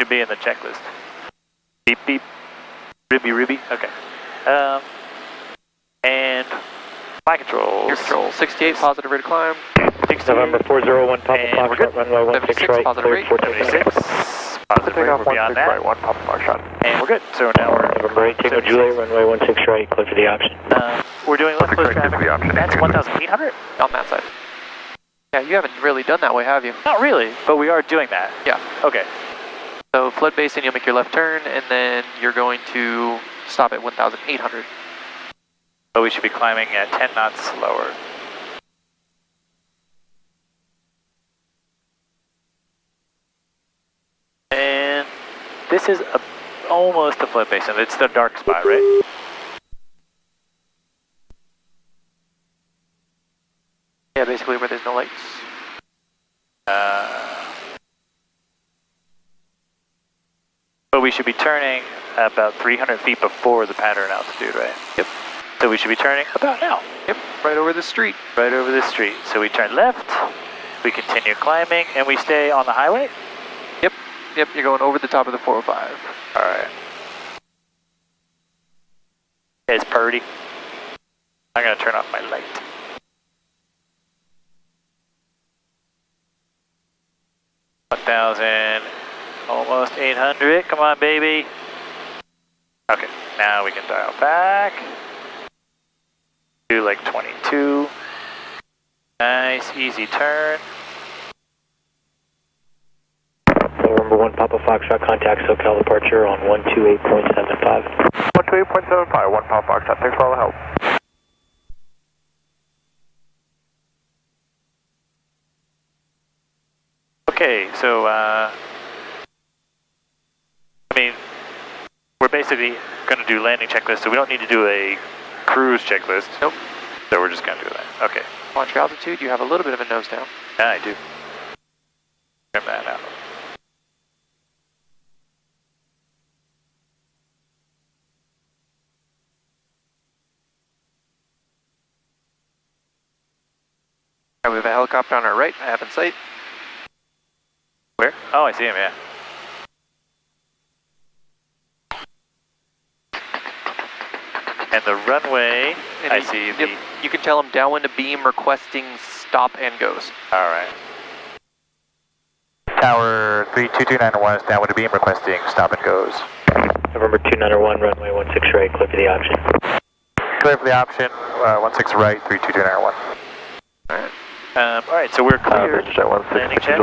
should be in the checklist. Beep, beep. Ruby. Okay. And flight control. Air control, 68, positive rate of climb. 68. November 401, Papa And we're good. Foxtrot, runway 16 right, positive cleared rate. 426. 76. Positive rate, we're beyond that. Right, 1 Papa Foxtrot. And we're good. So now we're November 8, Tango Juliet, runway 16 right, clear for the option. we're doing left close traffic. That's 1,800? On that side. Yeah, you haven't really done that way, have you? Not really, but we are doing that. Yeah. Okay. So flood basin, you'll make your left turn, and then you're going to stop at 1,800. But we should be climbing at 10 knots slower. And this is almost a flood basin. It's the dark spot, right? Yeah, basically where there's no lights. But we should be turning about 300 feet before the pattern altitude, right? Yep. So we should be turning about now. Yep, right over the street. Right over the street. So we turn left, we continue climbing, and we stay on the highway? Yep, you're going over the top of the 405. All right. It's purdy. I'm going to turn off my light. $1,000, almost 800. Come on, baby. Okay, now we can dial back. Do like 22. Nice, easy turn. November 1 Papa Foxtrot, contact SoCal departure on 128.75. 128.75, 1 Papa Foxtrot, thanks for all the help. Okay, so, I mean, we're basically going to do landing checklist, so we don't need to do a cruise checklist. Nope. So we're just going to do that. Okay. Launch altitude, you have a little bit of a nose down. Yeah, I do. Trim that out. All right, we have a helicopter on our right, I have in sight. Where? Oh, I see him, yeah. And the runway, And I you- see yep, the... you can tell them downwind of beam requesting stop and goes. All right. Tower 32291 is downwind to beam requesting stop and goes. November 291, runway 16 right, clear for the option. Clear for the option, 16 right, 32291. All right, so we're clear. Landing check.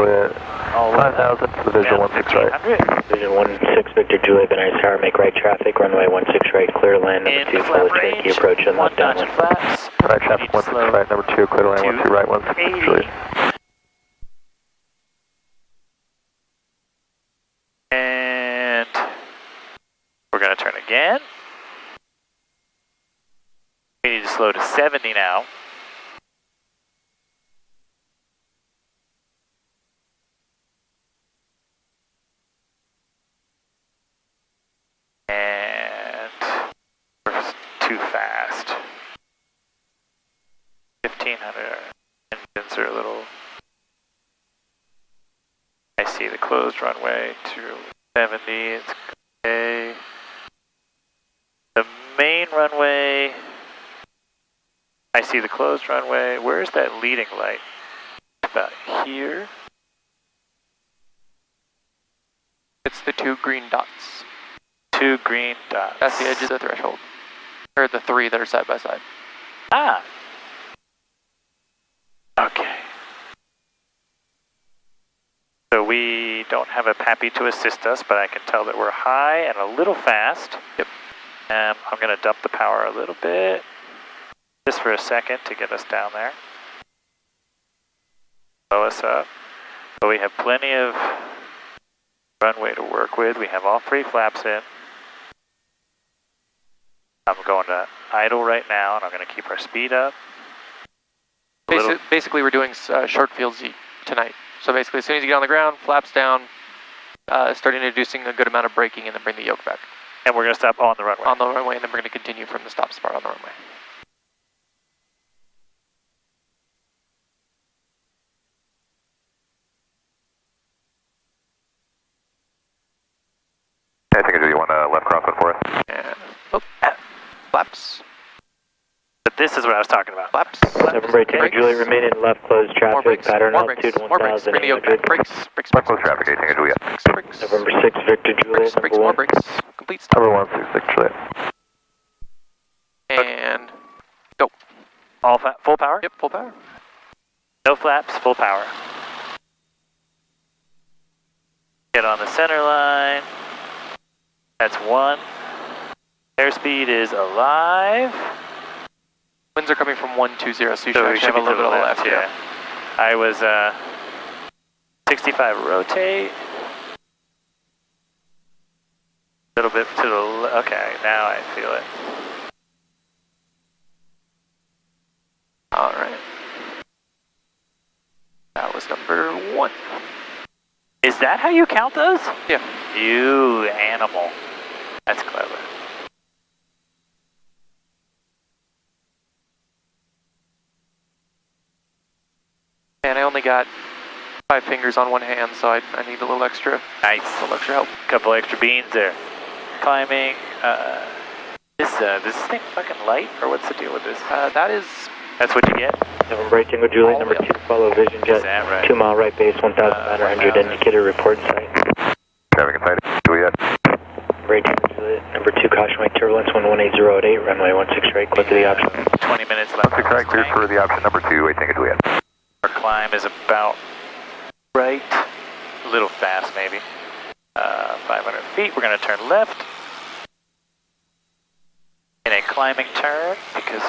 All 5,000 for the visual 16 right. 1,500. Division 16 Victor Juliet, Van Tower, make right traffic, runway 16 right, clear to land, In number 2, the follow flap Cherokee range, approach and one left notch downwind. flaps. Right traffic 16 right, number 2, clear to land 12 right, 16 Juliet. And we're going to turn again. We need to slow to 70 now. And we're too fast. 1,500. Engines are a little... I see the closed runway to 70. It's okay. The main runway... I see the closed runway. Where's that leading light? About here. It's the 2 green dots. 2 green dots. That's the edge of the threshold. Or the 3 that are side by side. Ah. Okay. So we don't have a PAPI to assist us, but I can tell that we're high and a little fast. Yep. I'm going to dump the power a little bit, just for a second to get us down there. Blow us up. But we have plenty of runway to work with. We have all 3 flaps in. I'm going to idle right now, and I'm going to keep our speed up. Basically, we're doing short field Z tonight. So basically, as soon as you get on the ground, flaps down, start introducing a good amount of braking, and then bring the yoke back. And we're going to stop on the runway. On the runway, and then we're going to continue from the stop spot on the runway. This is what I was talking about. Flaps. November 18 Juliet, remain in left closed More traffic, brakes. pattern More brakes. altitude More brakes. Bring the yoke back. 1800. Brakes. Brakes. Left close traffic, 18 Juliet. Brakes. Brakes. November 6 Victor Juliet, Brakes. Brakes. number More 1. brakes. Complete stop. Number 166 Juliet. And go. All full power? Yep, full power. No flaps, full power. Get on the center line. That's 1. Airspeed is alive. Winds are coming from 120, so you should So we actually should have a be to little the bit of left, left. yeah. I was 65 rotate. A little bit to the okay, now I feel it. All right. That was number 1. Is that how you count those? Yeah. You animal. That's clever. And I only got 5 fingers on one hand, so I need a little extra. Nice. A little extra help. Couple extra beans there. Climbing. This thing fucking light, or what's the deal with this? That's what you get? November 18 Juliet, number 2, follow Vision Jet. Is that right? 2 mile right base, 1,900, indicator report site. Traffic inside Juliet. November 18 Juliet, number 2, caution wake turbulence 11808, runway 16 right, clear to the option. 20 minutes left. 16 right, cleared for the option number 2, 18 Juliet. Our climb is about right, a little fast maybe. 500 feet, we're going to turn left in a climbing turn because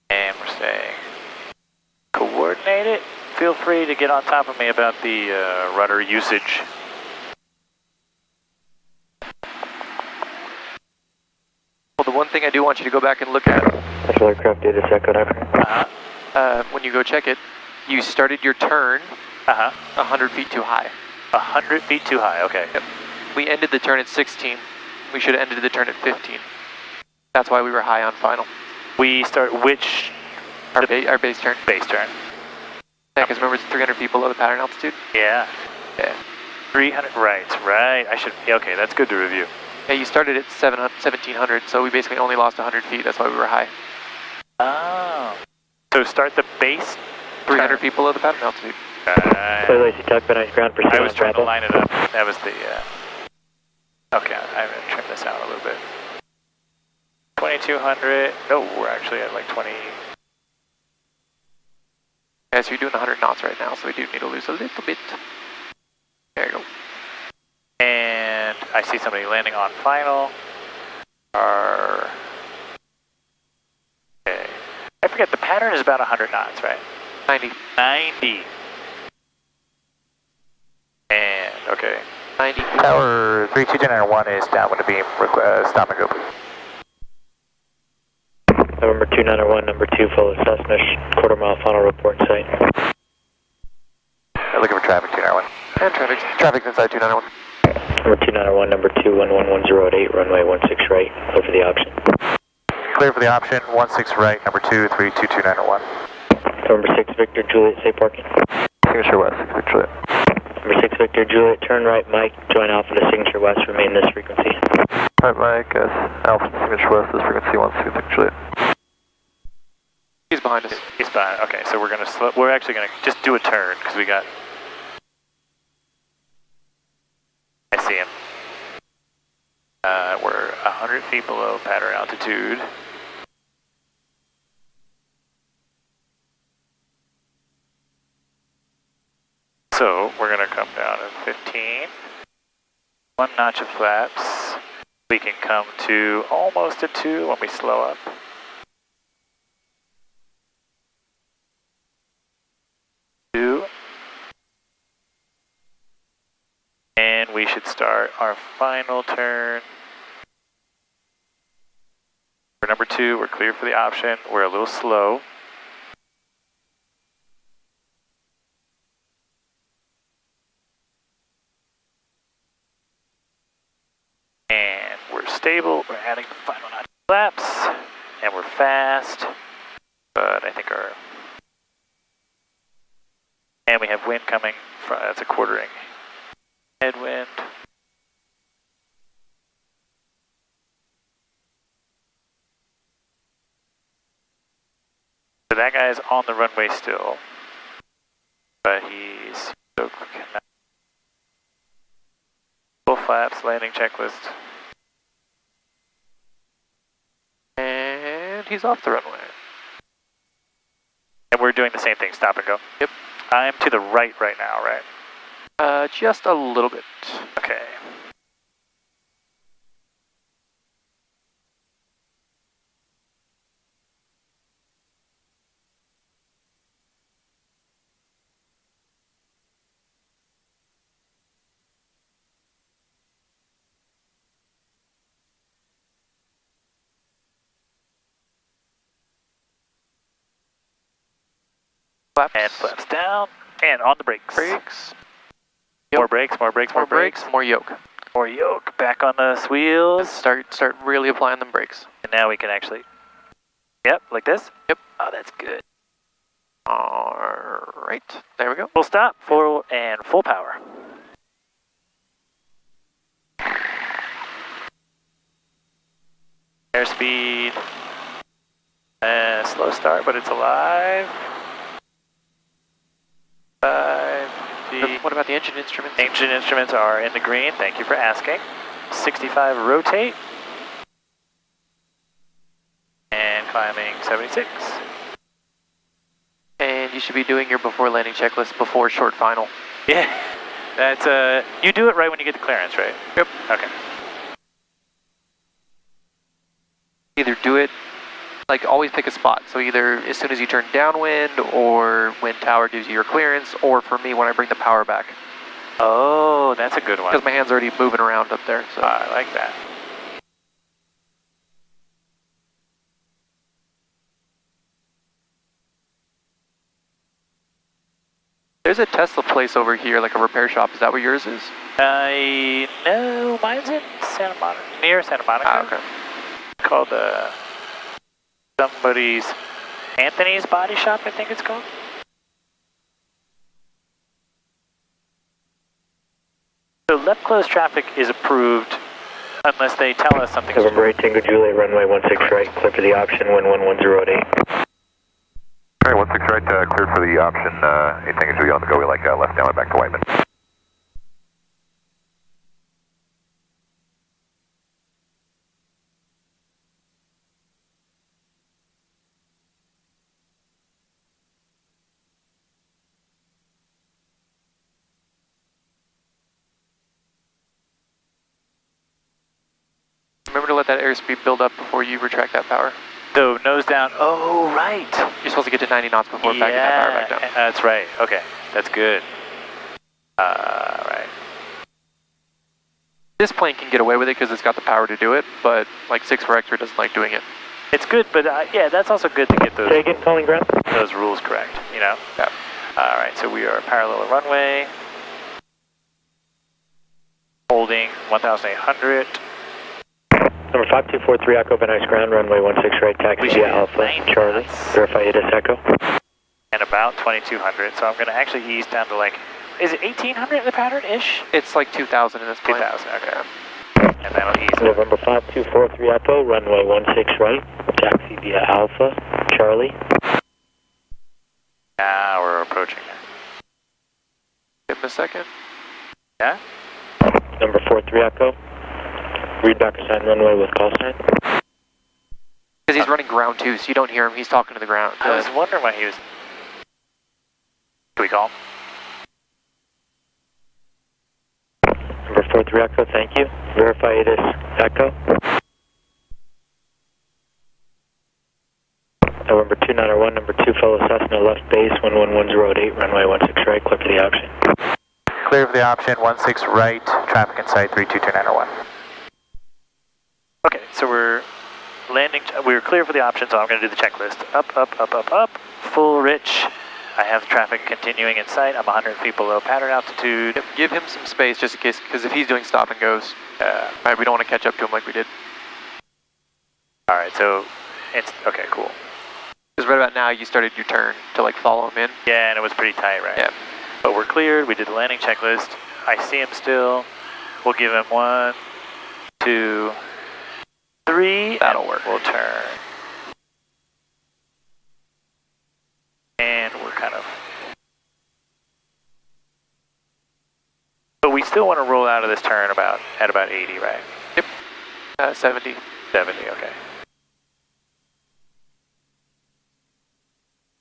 and we're saying coordinate it. Feel free to get on top of me about the rudder usage. Well, the one thing I do want you to go back and look at Special aircraft data set code when you go check it, you started your turn 100 feet too high. 100 feet too high, okay. Yep. We ended the turn at 16. We should have ended the turn at 15. That's why we were high on final. We start which? Our base turn. Base turn. Yeah, because remember it's 300 feet below the pattern altitude? Yeah. Yeah. 300, right. I should, okay, that's good to review. Yeah, you started at 1700, so we basically only lost 100 feet. That's why we were high. Oh. So start the base 300 feet below the pattern altitude. Clear Lacey Tuck, Ben Ice Ground, proceed I on was trying to Bravo. line it up. That was the, okay, I'm going to trim this out a little bit. 2200, no, we're actually at like 20. Yeah, so you're doing 100 knots right now, so we do need to lose a little bit. There you go. And I see somebody landing on final. Okay. I forget, the pattern is about 100 knots, right? 90. 90. And, okay. 90. Tower 32901 is downwind of beam, stop and go please. November 2901, number 2, follow Cessna, quarter mile final report site. Looking for traffic 291. And traffic's inside 291. Number 2901, number 2, 111008, runway 16 right, clear for the option. Clear for the option, 16 right, number 2, 32291. November 6 Victor Juliet, safe parking. Signature West, 6 Juliet. Number 6 Victor Juliet, turn right Mike, join Alpha to Signature West, remain this frequency. Right, Mike, Alpha Signature West, this frequency 16 Juliet. He's behind us. He's fine. Okay, so we're actually gonna just do a turn because we got. I see him. We're 100 feet below pattern altitude. So we're gonna come down to 15. 1 notch of flaps. We can come to almost a 2 when we slow up. And we should start our final turn. For number 2, we're clear for the option. We're a little slow. And we're stable. We're adding the final notch of flaps. And we're fast. But I think our... And we have wind coming from, that's a quartering. Headwind. still, but he's so full flaps, landing checklist. And he's off the runway. And we're doing the same thing, stop and go. Yep. I'm to the right now, right? Just a little bit. Okay. Flaps. And flaps down, and on the brakes. Brakes. More brakes, more brakes, more brakes. More yoke. More yoke, back on the wheels. Start really applying them brakes. And now we can actually, yep, like this? Yep. Oh, that's good. Alright, there we go. Full stop, full power. Airspeed, slow start, but it's alive. 5, What about the engine instruments? Engine instruments are in the green, thank you for asking. 65 rotate. And climbing 76. And you should be doing your before landing checklist before short final. Yeah, that's, you do it right when you get the clearance, right? Yep. Okay. Either do it, like always pick a spot. So either as soon as you turn downwind or when tower gives you your clearance, or for me when I bring the power back. Oh, that's a good one. Because my hand's already moving around up there. So I like that. there's a Tesla place over here, like a repair shop. Is that what yours is? No, mine's in Santa Monica, near Santa Monica. Ah, okay. Called somebody's Anthony's Body Shop, I think it's called. So left close traffic is approved unless they tell us something. November 8 Tango Juliet, runway 16 right, clear for the option, wind 11088. Alright, 16 right, cleared for the option, 8 Tango Juliet on the go, we like left down and back to Whiteman. Remember to let that airspeed build up before you retract that power. So nose down. Oh, right. You're supposed to get to 90 knots before backing that power back down. That's right. Okay, that's good. Right. This plane can get away with it because it's got the power to do it, but like 6-4-X doesn't like doing it. It's good, but yeah, that's also good to get those. Say again, calling ground. Those rules correct. You know. Yeah. All right. So we are parallel runway, holding 1,800. Number 5243 Echo, Van Nuys ground, runway 16 right, taxi We should via be Alpha, 90 Charlie. knots. Verify it is Echo. And about 2,200. So I'm going to actually ease down to like, is it 1,800 in the pattern-ish? It's like 2,000 in this plane. 2,000, okay. And that'll ease. November 5243 Echo, runway 16 right, taxi via Alpha, Charlie. Now we're approaching it. Give him a second. Yeah? Number 43 Echo, read back a sign runway with call sign. Because he's running ground too, so you don't hear him. He's talking to the ground. I was wondering why he was. Can we call him? Number 43 Echo, thank you. Verify it is Echo. November 2901, number 2 fellow Cessna, left base, 11108, runway 16 right, clear for the option. Clear for the option, 16 right, traffic in sight, 32291. Okay, so we're landing. We're clear for the option, so I'm going to do the checklist. Up, up, up, up, up. Full rich. I have traffic continuing in sight. I'm 100 feet below pattern altitude. Yep, give him some space just in case, because if he's doing stop and goes, right, we don't want to catch up to him like we did. All right, so it's okay. Cool. Because right about now you started your turn to like follow him in. Yeah, and it was pretty tight, right? Yeah. But we're cleared. We did the landing checklist. I see him still. We'll give him 1, 2, 3. That'll work. We'll turn. And we're kind But we still want to roll out of this turn at about 80, right? Yep. 70. 70, okay.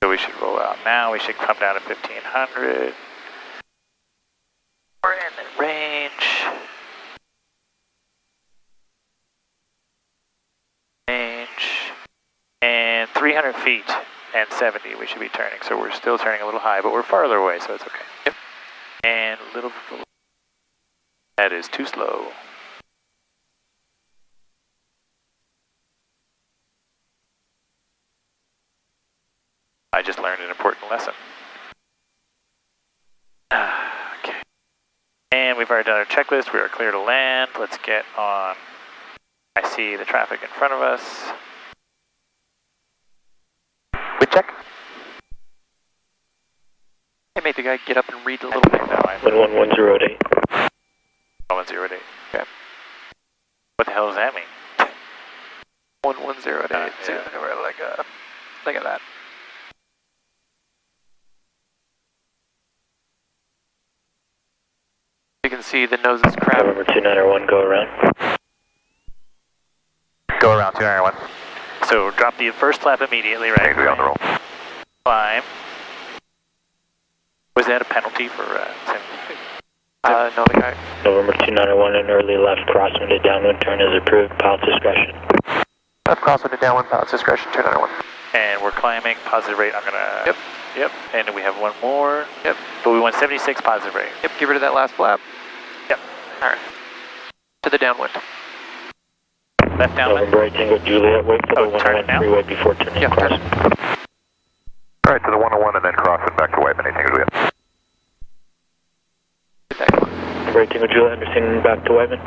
So we should roll out now. We should come down to 1500. We're in the range. And 300 feet and 70 we should be turning. So we're still turning a little high, but we're farther away, so it's okay. Yep. And a little, that is too slow. I just learned an important lesson. Okay. And we've already done our checklist. We are clear to land. Let's get on. I see the traffic in front of us. We check. Hey, mate, the guy get up and read a little bit. No, I 11108. 11008. Okay. What the hell does that mean? 11008. Yeah. Look at that. You can see the nose is crab. November 2901, go around. Go around 291. So drop the first flap immediately, right? Things we on the roll. Climb. Was that a penalty for No, the guy. November 2901, an early left crosswind to downwind turn is approved. Pilot's discretion. Left crosswind to downwind, pilot's discretion, turn 91. And we're climbing, positive rate, I'm gonna... Yep. Yep, and we have one more. Yep. But we want 76 positive rate. Yep, get rid of that last flap. Yep. Alright. To the downwind. Left downwind. November 8 Tango Juliet, wait for the turn it 101 now? freeway before turning Yeah, across. Alright, to the 101 and then crossing back to Whiteman. Anything we have? Get that going. November 8 Tango Juliet, understanding back to Whiteman.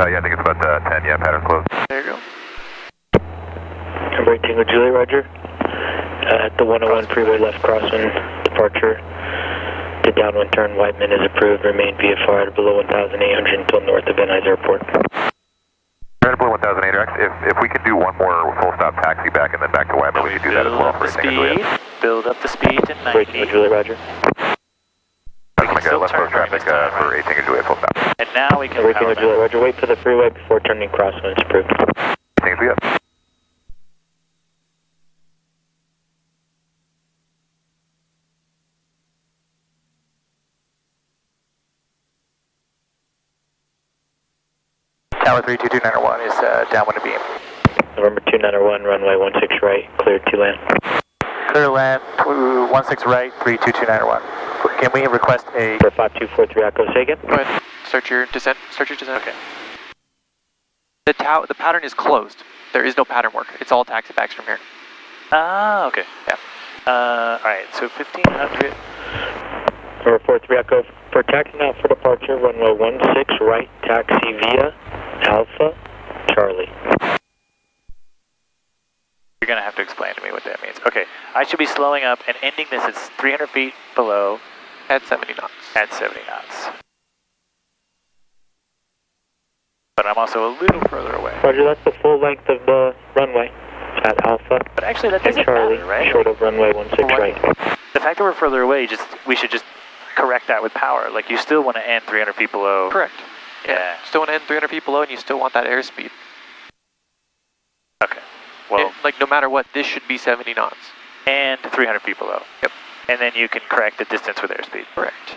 Yeah, I think it's about 10. Yeah, pattern closed. There you go. November 8 Tango Juliet, roger. At the 101 freeway left crosswind departure to downwind turn, Whiteman is approved. Remain VFR at below 1,800 until north of Van Nuys Airport. Red Blue 1008X, if we can do one more full stop taxi back and then back to Whiteman, we should do that as well for anything. Build up the speed to 90. November 8 Tango Juliet, roger. I'm going to go left post traffic for 18 and Juliet full stop. And now we can November 8 power Tango Juliet, roger. Wait for the freeway before turning crosswind. It's approved. Things we have. Tower 32291 is downwind to beam. November 2901, runway 16 right, cleared to land. Clear land, 16 right, 32291. Can we request a... For 5243 Echo, say again? Go ahead. Start your descent. Okay. The pattern is closed. There is no pattern work. It's all taxi backs from here. Ah, okay. Yeah. Alright, so 1500. Number 43 Echo, for taxi now for departure, runway 16 right, taxi via Alpha Charlie. You're going to have to explain to me what that means. Okay, I should be slowing up and ending this at 300 feet below. At 70 knots. At 70 knots. But I'm also a little further away. Roger, that's the full length of the runway at Alpha But actually that and doesn't Charlie, matter, right? short of runway 16 right. The fact that we're further away, we should just correct that with power. Like, you still want to end 300 feet below. Correct. Yeah. Still want to end 300 feet below and you still want that airspeed. Okay. Well, like no matter what, this should be 70 knots. and 300 feet below. Yep. And then you can correct the distance with airspeed. Correct.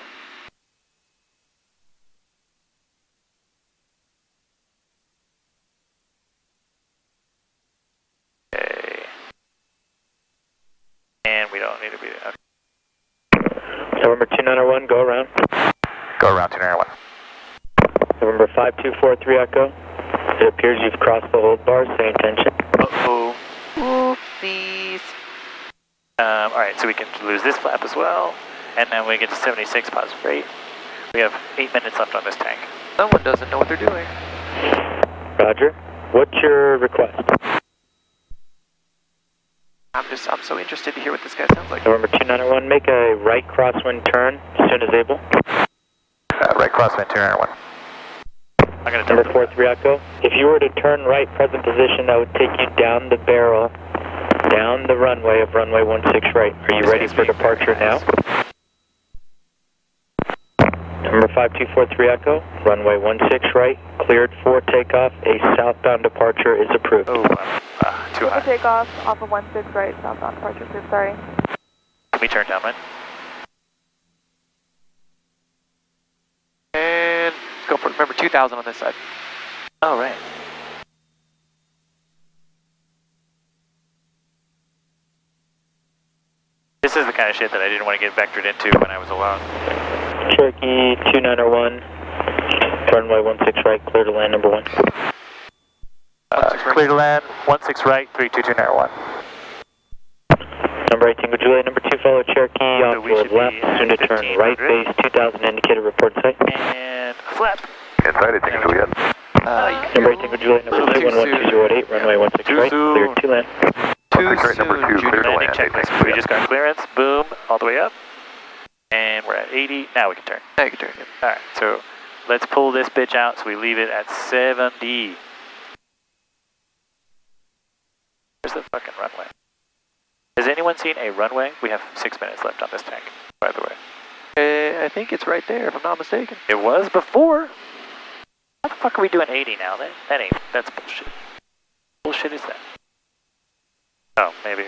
Okay. And we don't need to be... Okay. November 2901, go around. Go around 291. November 5243 Echo, it appears you've crossed the hold bars, say attention. Uh-oh. Oopsies. Alright, so we can lose this flap as well. And then we get to 76 positive rate. We have 8 minutes left on this tank. Someone doesn't know what they're doing. Roger. What's your request? I'm so interested to hear what this guy sounds like. November 2901, make a right crosswind turn as soon as able. Right crosswind 291. I'm going to Number 43 Echo, if you were to turn right present position, that would take you down the barrel, down the runway of runway 16 right. Are you ready for departure now? Number 5243 Echo, runway 16 right, cleared for takeoff. A southbound departure is approved. Oh, too Clear high. for takeoff off of 16 right, southbound departure approved, sorry. Can we turn downwind? And let's go for, remember, 2,000 on this side. Oh, right. This is the kind of shit that I didn't want to get vectored into when I was alone. Cherokee 2901, runway 16 right, clear to land number 1. Clear to land, 16 right, 32291. Number 18, good Juliet. Number 2, follow Cherokee off So we your should be left, soon to turn right, 1500. base 2000, indicated report site. And flap. Inside, I think Juliet. Number 18, good Juliet. Number Too 211-208, runway 16 Too right, clear soon. to land. Too Great, number soon, 2, clear to Landing land. checklist. We just got clearance, boom, all the way up. And we're at 80, now we can turn. Now you can turn, yep. Alright, so let's pull this bitch out so we leave it at 70. Where's the fucking runway? Has anyone seen a runway? We have 6 minutes left on this tank, by the way. I think it's right there, if I'm not mistaken. It was before. How the fuck are we doing 80 now? That's bullshit. Bullshit is that? Oh, maybe.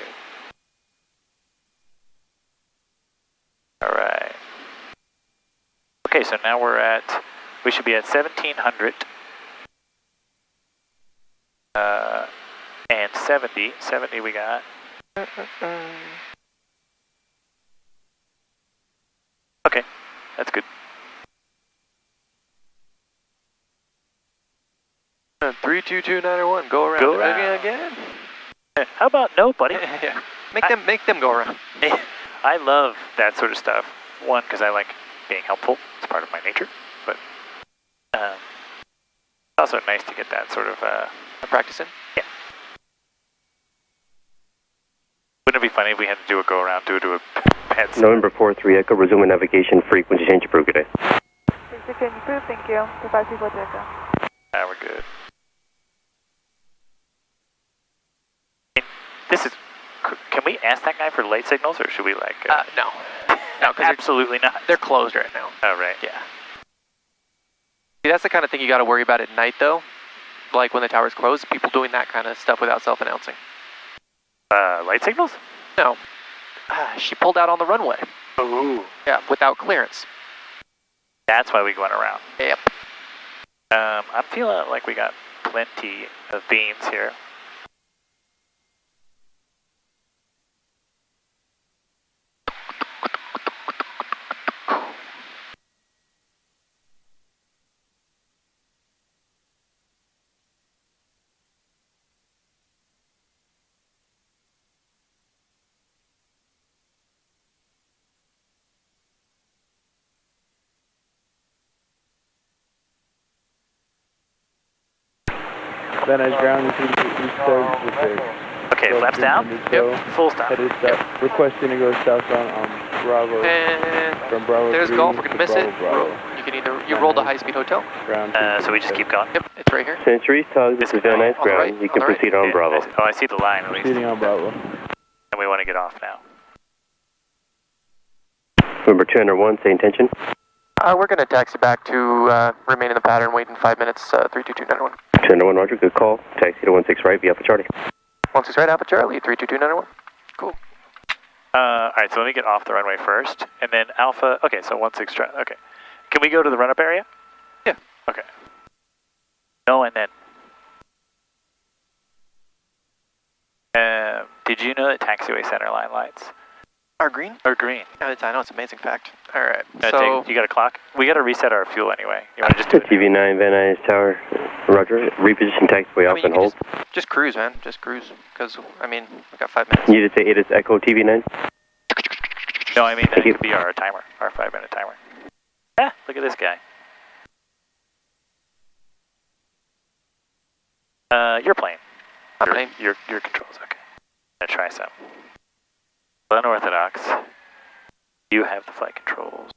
Alright. Okay, so now we should be at 1700. And 70. 70 we got. Okay, that's good. 32291, go around. Go Do it around. again. How about no, buddy? Yeah. Make them go around. I love that sort of stuff. One, because I like being helpful. It's part of my nature. But it's also nice to get that sort of... Practicing. Yeah. Wouldn't it be funny if we had to do a go around, do a pet? November 43 Echo, resuming navigation, frequency change approved, good day. Frequency change approved, thank you. For 5243 Echo. Now we're good. This is... Can we ask that guy for light signals, or should we like... No. No, because absolutely not. they're closed right now. Oh, right. Yeah. See, that's the kind of thing you got to worry about at night, though. Like when the tower's closed, people doing that kind of stuff without self-announcing. Light signals? No. She pulled out on the runway. Ooh. Yeah, without clearance. That's why we went around. Yep. I'm feeling like we got plenty of beams here. Then as ground is east side with the Okay, flaps down. Yep. Full stop. headed south. Requesting to go southbound on Bravo. And From Bravo there's 3 golf. We're to gonna miss Bravo, it. Bravo. You can either roll the high-speed hotel. Ground So we just keep going. Yep, it's right here. Century, Tug, this is Van Nuys on the right, ground. You on can the right. proceed on Yeah, Bravo. I see the line at least. Proceeding on Bravo. And we want to get off now. November 201, same intention. We're gonna taxi back to remain in the pattern, wait in 5 minutes. 32291. 201, Roger, good call. Taxi to 16 right, via Alpha Charlie. 16 right, Alpha Charlie, 32291. Cool. Alright, so let me get off the runway first. And then Alpha... Okay, so 16 try. Okay. Can we go to the run-up area? Yeah. Okay. No, and then... did you know that taxiway center line lights Are green? are green? I know, it's an amazing fact. Alright, You got a clock? We got to reset our fuel anyway. You want to just do it? TV9, Van Nuys Tower. Roger, reposition taxiway off you and can hold. just cruise, man. Just cruise. Because, I mean, we got 5 minutes. You did say it is Echo TV9? No, I mean, that Thank you. could be our timer, our 5-minute timer. Ah, look at this guy. Your plane. Your controls, okay. I'm gonna try some. Unorthodox. You have the flight controls.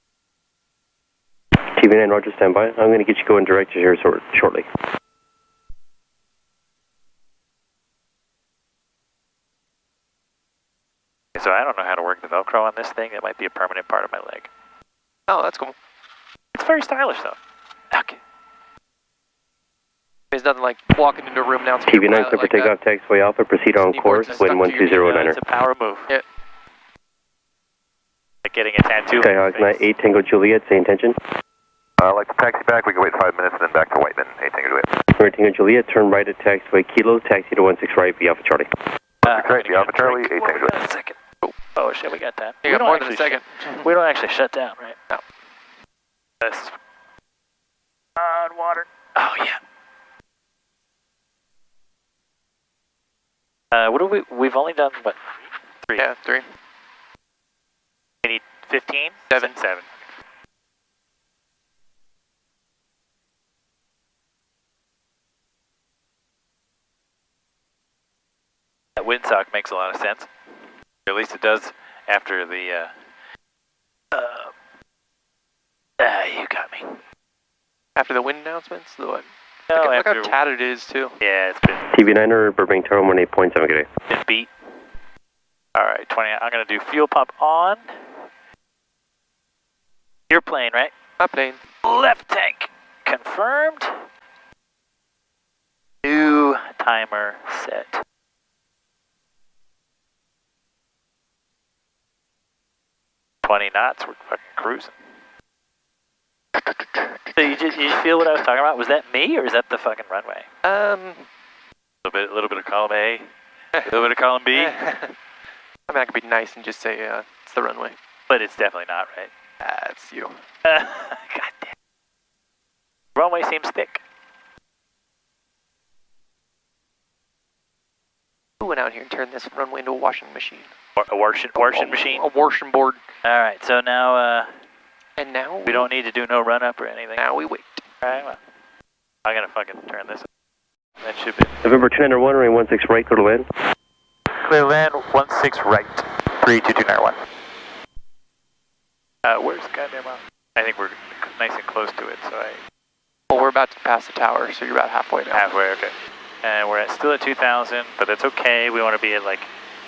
TV9, Roger, stand by. I'm going to get you going direct to here shortly. So I don't know how to work the Velcro on this thing. It might be a permanent part of my leg. Oh, that's cool. It's very stylish though. Okay. There's nothing like walking into a room now. KVNY, clear for takeoff, taxiway Alpha, proceed on course, wind 1209er. It's a power move. Yeah. Like getting a tattoo. Skyhawk 8 Tango Juliet, say intention. I'd like to taxi back. We can wait 5 minutes and then back to Whiteman. 8 Tango Juliet. Tango Juliet, turn right at taxiway Kilo, taxi to 16 right, be Alpha Charlie. Right, be Alpha Charlie, 8 Tango Juliet. A second. Oh shit, we got that. You got more than a second. We don't actually shut down, right? No. This. On water. Oh yeah. What do we've only done, what, 3? Yeah, 3. We need 15? 7. 7. That windsock makes a lot of sense. At least it does after the, you got me. After the wind announcements? The what? No, look after, how tattered it is, too. yeah, it's been TV9er, Burbank Tower 18.7, good day. been beat. Alright, 20, I'm gonna do fuel pump on. You're playing, right? I'm playing. Left tank confirmed. New timer set. knots, we're fucking cruising. So you feel what I was talking about? Was that me or is that the fucking runway? A little bit of column A, a little bit of column B. I mean, I could be nice and just say it's the runway. But it's definitely not, right? It's you. God damn. Runway seems thick. Who went out here and turned this runway into a washing machine? A washing machine? A washing board. Alright, so now, and now we don't need to do no run up or anything. Now we wait. Alright, well, I'm gonna fucking turn this up. That should be. November 291, runway 16 right, go to land. Clear land, 16 right, 32291. Where's the goddamn mountain? I think we're nice and close to it, so Well, we're about to pass the tower, so you're about halfway now. Halfway, okay. And we're still at 2,000, but that's okay. We want to be at like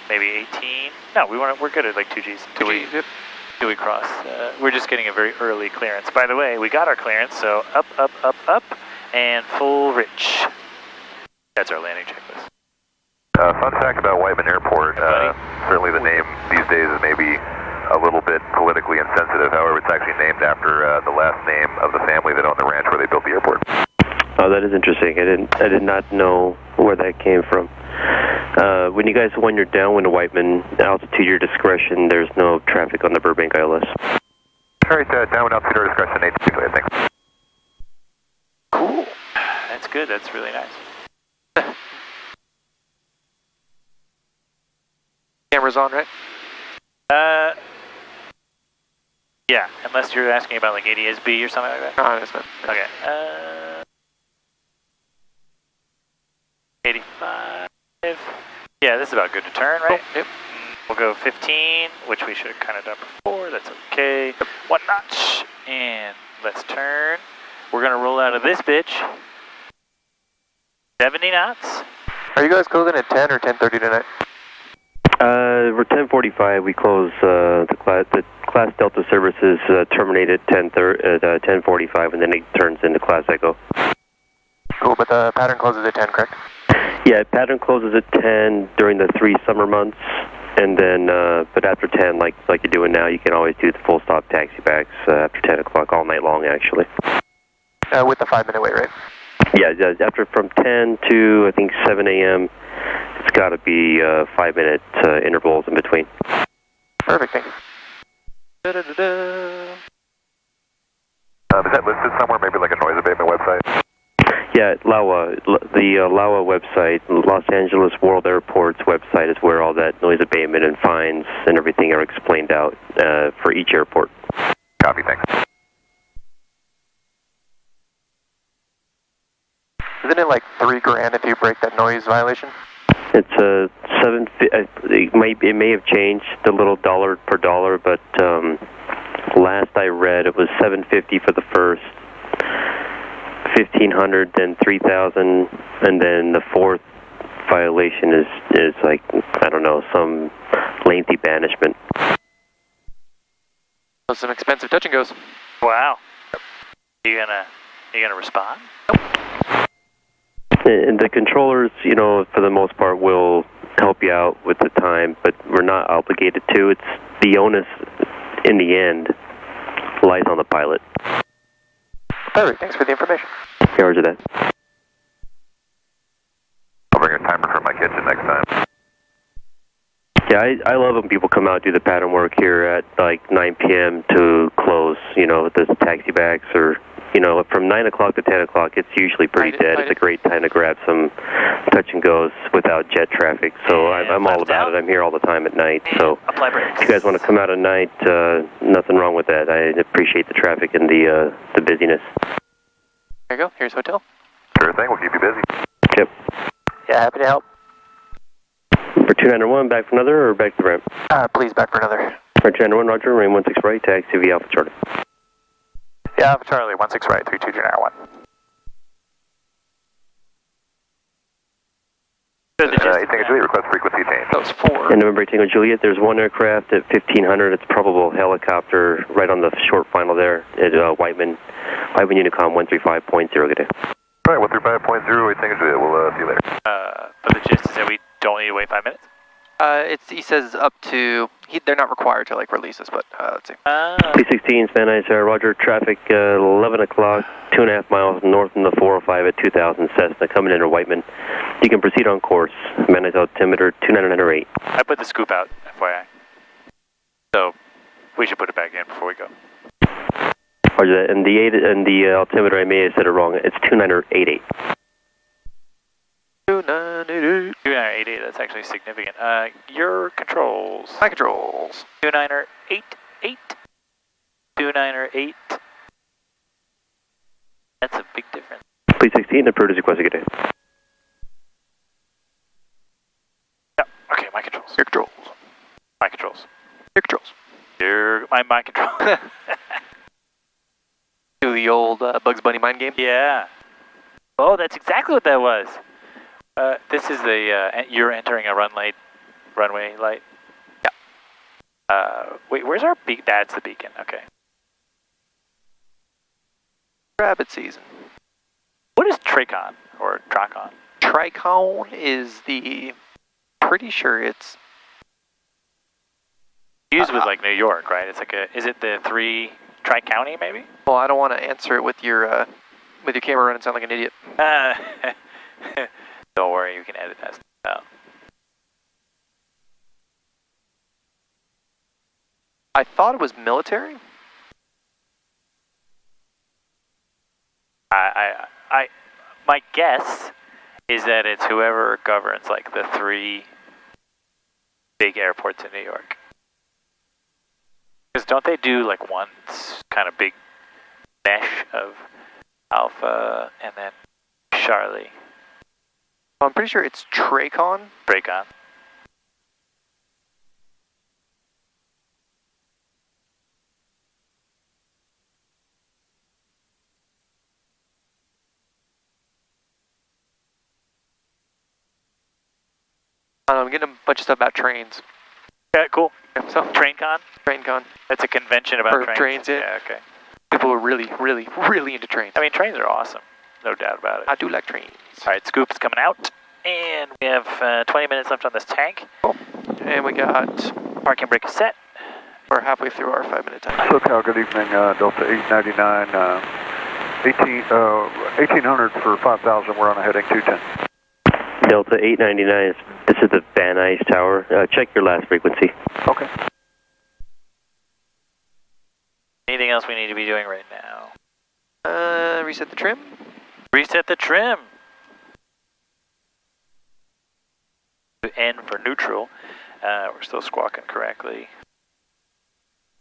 maybe 18. No, we're good at like 2 Gs. Till we cross. We're just getting a very early clearance. By the way, we got our clearance, so up, up, up, up, and full rich. That's our landing checklist. Fun fact about Whiteman Airport, certainly the name these days is maybe a little bit politically insensitive. However, it's actually named after the last name of the family that owned the ranch where they built the airport. Oh, that is interesting. I did not know where that came from. When you're downwind of Whiteman, altitude your discretion, there's no traffic on the Burbank ILS. Alright, downwind altitude your discretion, 8 thanks. Cool. That's good. That's really nice. Camera's on, right? Yeah, unless you're asking about like ADS-B or something like that. Oh, that's fine. Okay. 85. Yeah, this is about good to turn, right? Oh, yep. We'll go 15, which we should have kind of done before. That's okay. 1 notch, and let's turn. We're gonna roll out of this bitch. 70 knots. Are you guys closing at 10 or 10:30 tonight? We're 10:45. We close the Class Delta services terminate at 10:45, and then it turns into Class Echo. Cool, but the pattern closes at 10, correct? Yeah, pattern closes at 10 during the 3 summer months, and then but after 10, like you're doing now, you can always do the full stop taxi backs after 10 o'clock all night long, actually. With the 5-minute wait, right? Yeah, after from 10 to I think 7 a.m. It's got to be 5-minute intervals in between. Perfect, thank you. Is that listed somewhere, maybe like a noise abatement website? Yeah, LAWA, the LAWA website, Los Angeles World Airport's website is where all that noise abatement and fines and everything are explained out for each airport. Copy, thanks. Isn't it like $3 grand if you break that noise violation? It's it may have changed a little dollar per dollar, but last I read it was $750 for the first, $1,500, then $3,000, and then the fourth violation is like, I don't know, some lengthy banishment. Those some expensive touch and goes. Wow. You gonna respond? And the controllers, you know, for the most part, will help you out with the time, but we're not obligated to. It's the onus, in the end, lies on the pilot. Perfect. Thanks for the information. Roger that. I'll bring a timer from my kitchen next time. Yeah, I love when people come out and do the pattern work here at like 9 p.m. to close, you know, the taxi backs or, you know, from 9 o'clock to 10 o'clock, it's usually pretty dead. It's a great time to grab some touch and goes without jet traffic. So I'm all about it. I'm here all the time at night. So if you guys want to come out at night, nothing wrong with that. I appreciate the traffic and the busyness. There you go. Here's hotel. Sure thing. We'll keep you busy. Yep. Yeah, happy to help. For 291, back for another or back to ramp? Please, back for another. For 291, Roger, remain 16 right, taxi via Alpha Charlie. Yeah, Alpha Charlie, 16 right, 32291. Tango Juliet, request frequency change. That was 4. And November Tango Juliet, there's one aircraft at 1500. It's probable helicopter right on the short final there at Whiteman Unicom 135.0. Good day. All right, 135.0, Tango Juliet. We'll see you later. But the gist is that we don't need to wait 5 minutes? He says up to, they're not required to like release us, but let's see. P16, Van Nuys, Roger, traffic 11 o'clock, 2.5 miles north from the 405 at 2000 Cessna, coming into Whiteman. You can proceed on course. Van Nuys altimeter 29908. I put the scoop out, FYI. So we should put it back in before we go. Roger that. And the altimeter, I may have said it wrong. It's 2988. 2988. 2988, that's actually significant. Your controls. My controls. 2988. 2988. That's a big difference. Please 16, approved as requested. Good day. Yeah, okay, my controls. Your controls. My controls. Your controls. My control. Do the old Bugs Bunny mind game? Yeah. Oh, that's exactly what that was. This is the, you're entering a runway light. Yeah. Wait, where's our beacon? That's the beacon, okay. Rabbit season. What is Tracon or Tracon? Tricon is pretty sure it's used with like New York, right? It's like is it the 3 Tri-County maybe? Well, I don't want to answer it with your camera running sound like an idiot. Don't worry, you can edit that stuff out. I thought it was military. My guess is that it's whoever governs like the 3 big airports in New York. Because don't they do like one kind of big mesh of Alpha and then Charlie? I'm pretty sure it's Tracon. Tracon. I'm getting a bunch of stuff about trains. Yeah, cool. Yeah, so TrainCon? TrainCon. That's a convention about trains. Yeah. Yeah, okay. People are really, really, really into trains. I mean, trains are awesome. No doubt about it. I do like trains. All right, scoop is coming out. And we have 20 minutes left on this tank. Cool. And we got parking brake is set. We're halfway through our 5-minute time. SoCal, good evening. Delta 899, 1800 for 5,000. We're on a heading 210. Delta 899, this is the Van Nuys Tower. Check your last frequency. Okay. Anything else we need to be doing right now? Reset the trim. Reset the trim. N for neutral. We're still squawking correctly.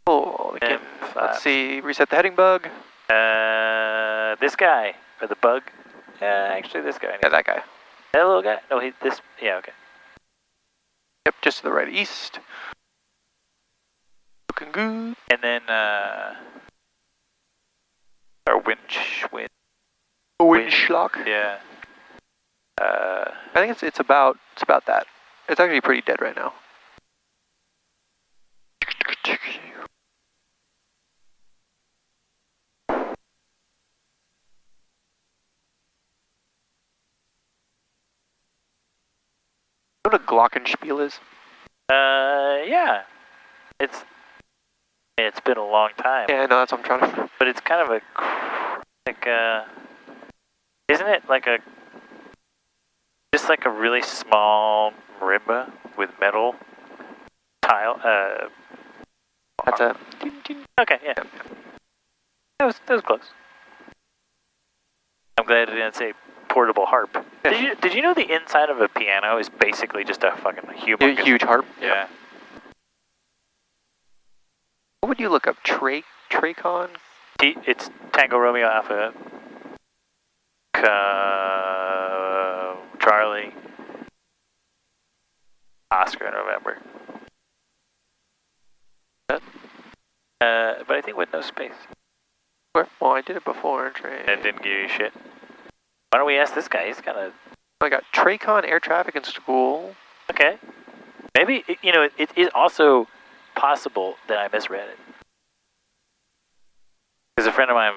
Oh, let's see. Reset the heading bug. This guy or the bug? Actually, this guy. Yeah, that guy. That little guy? No, this. Yeah, okay. Yep, just to the right east. Looking good. And then our winch. Winchlock. Yeah. I think it's about that. It's actually pretty dead right now. You know what a glockenspiel is? Yeah. It's been a long time. Yeah, I know, that's what I'm trying to... But it's kind of isn't it like just like a really small marimba with metal tile? That's a... Okay, yeah. That was close. I'm glad it didn't say portable harp. Did you know the inside of a piano is basically just a fucking humongous... Huge harp? Yeah. What would you look up? Tracon? It's Tango Romeo Alpha. Charlie. Oscar November. But I think with no space. Well, I did it before. And didn't give you shit. Why don't we ask this guy? He's kind of... I got Tracon Air Traffic in School. Okay. Maybe, it is also possible that I misread it. Because a friend of mine,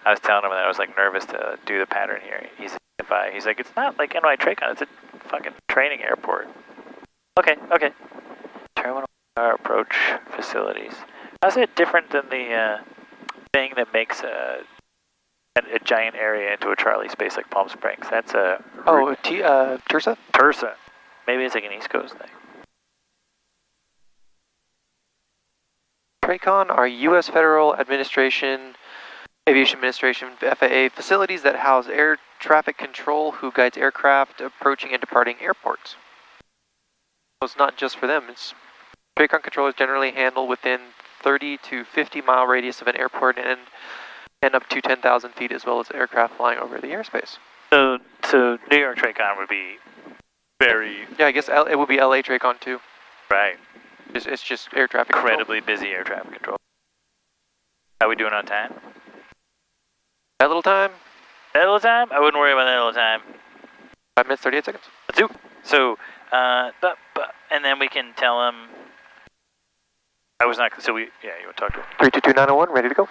I was telling him that I was like nervous to do the pattern here. He's like, it's not like NY Tracon, it's a fucking training airport. Okay. Terminal approach facilities. How's it different than the thing that makes a giant area into a Charlie space like Palm Springs? That's a... Oh, Tursa? Tursa. Maybe it's like an East Coast thing. Tracon are U.S. Federal Aviation Administration, FAA, facilities that house air traffic control who guides aircraft approaching and departing airports. So it's not just for them. Tracon control is generally handled within 30 to 50 mile radius of an airport and up to 10,000 feet, as well as aircraft flying over the airspace. So New York Tracon would be very... Yeah, I guess it would be LA Tracon too. Right. It's just air traffic Incredibly control. busy air traffic control. How we doing on time? That little time? That little time? I wouldn't worry about that little time. 5 minutes, 38 seconds. Let's do. So, and then we can tell him... I was not... So you want to talk to him? 322-901, ready to go.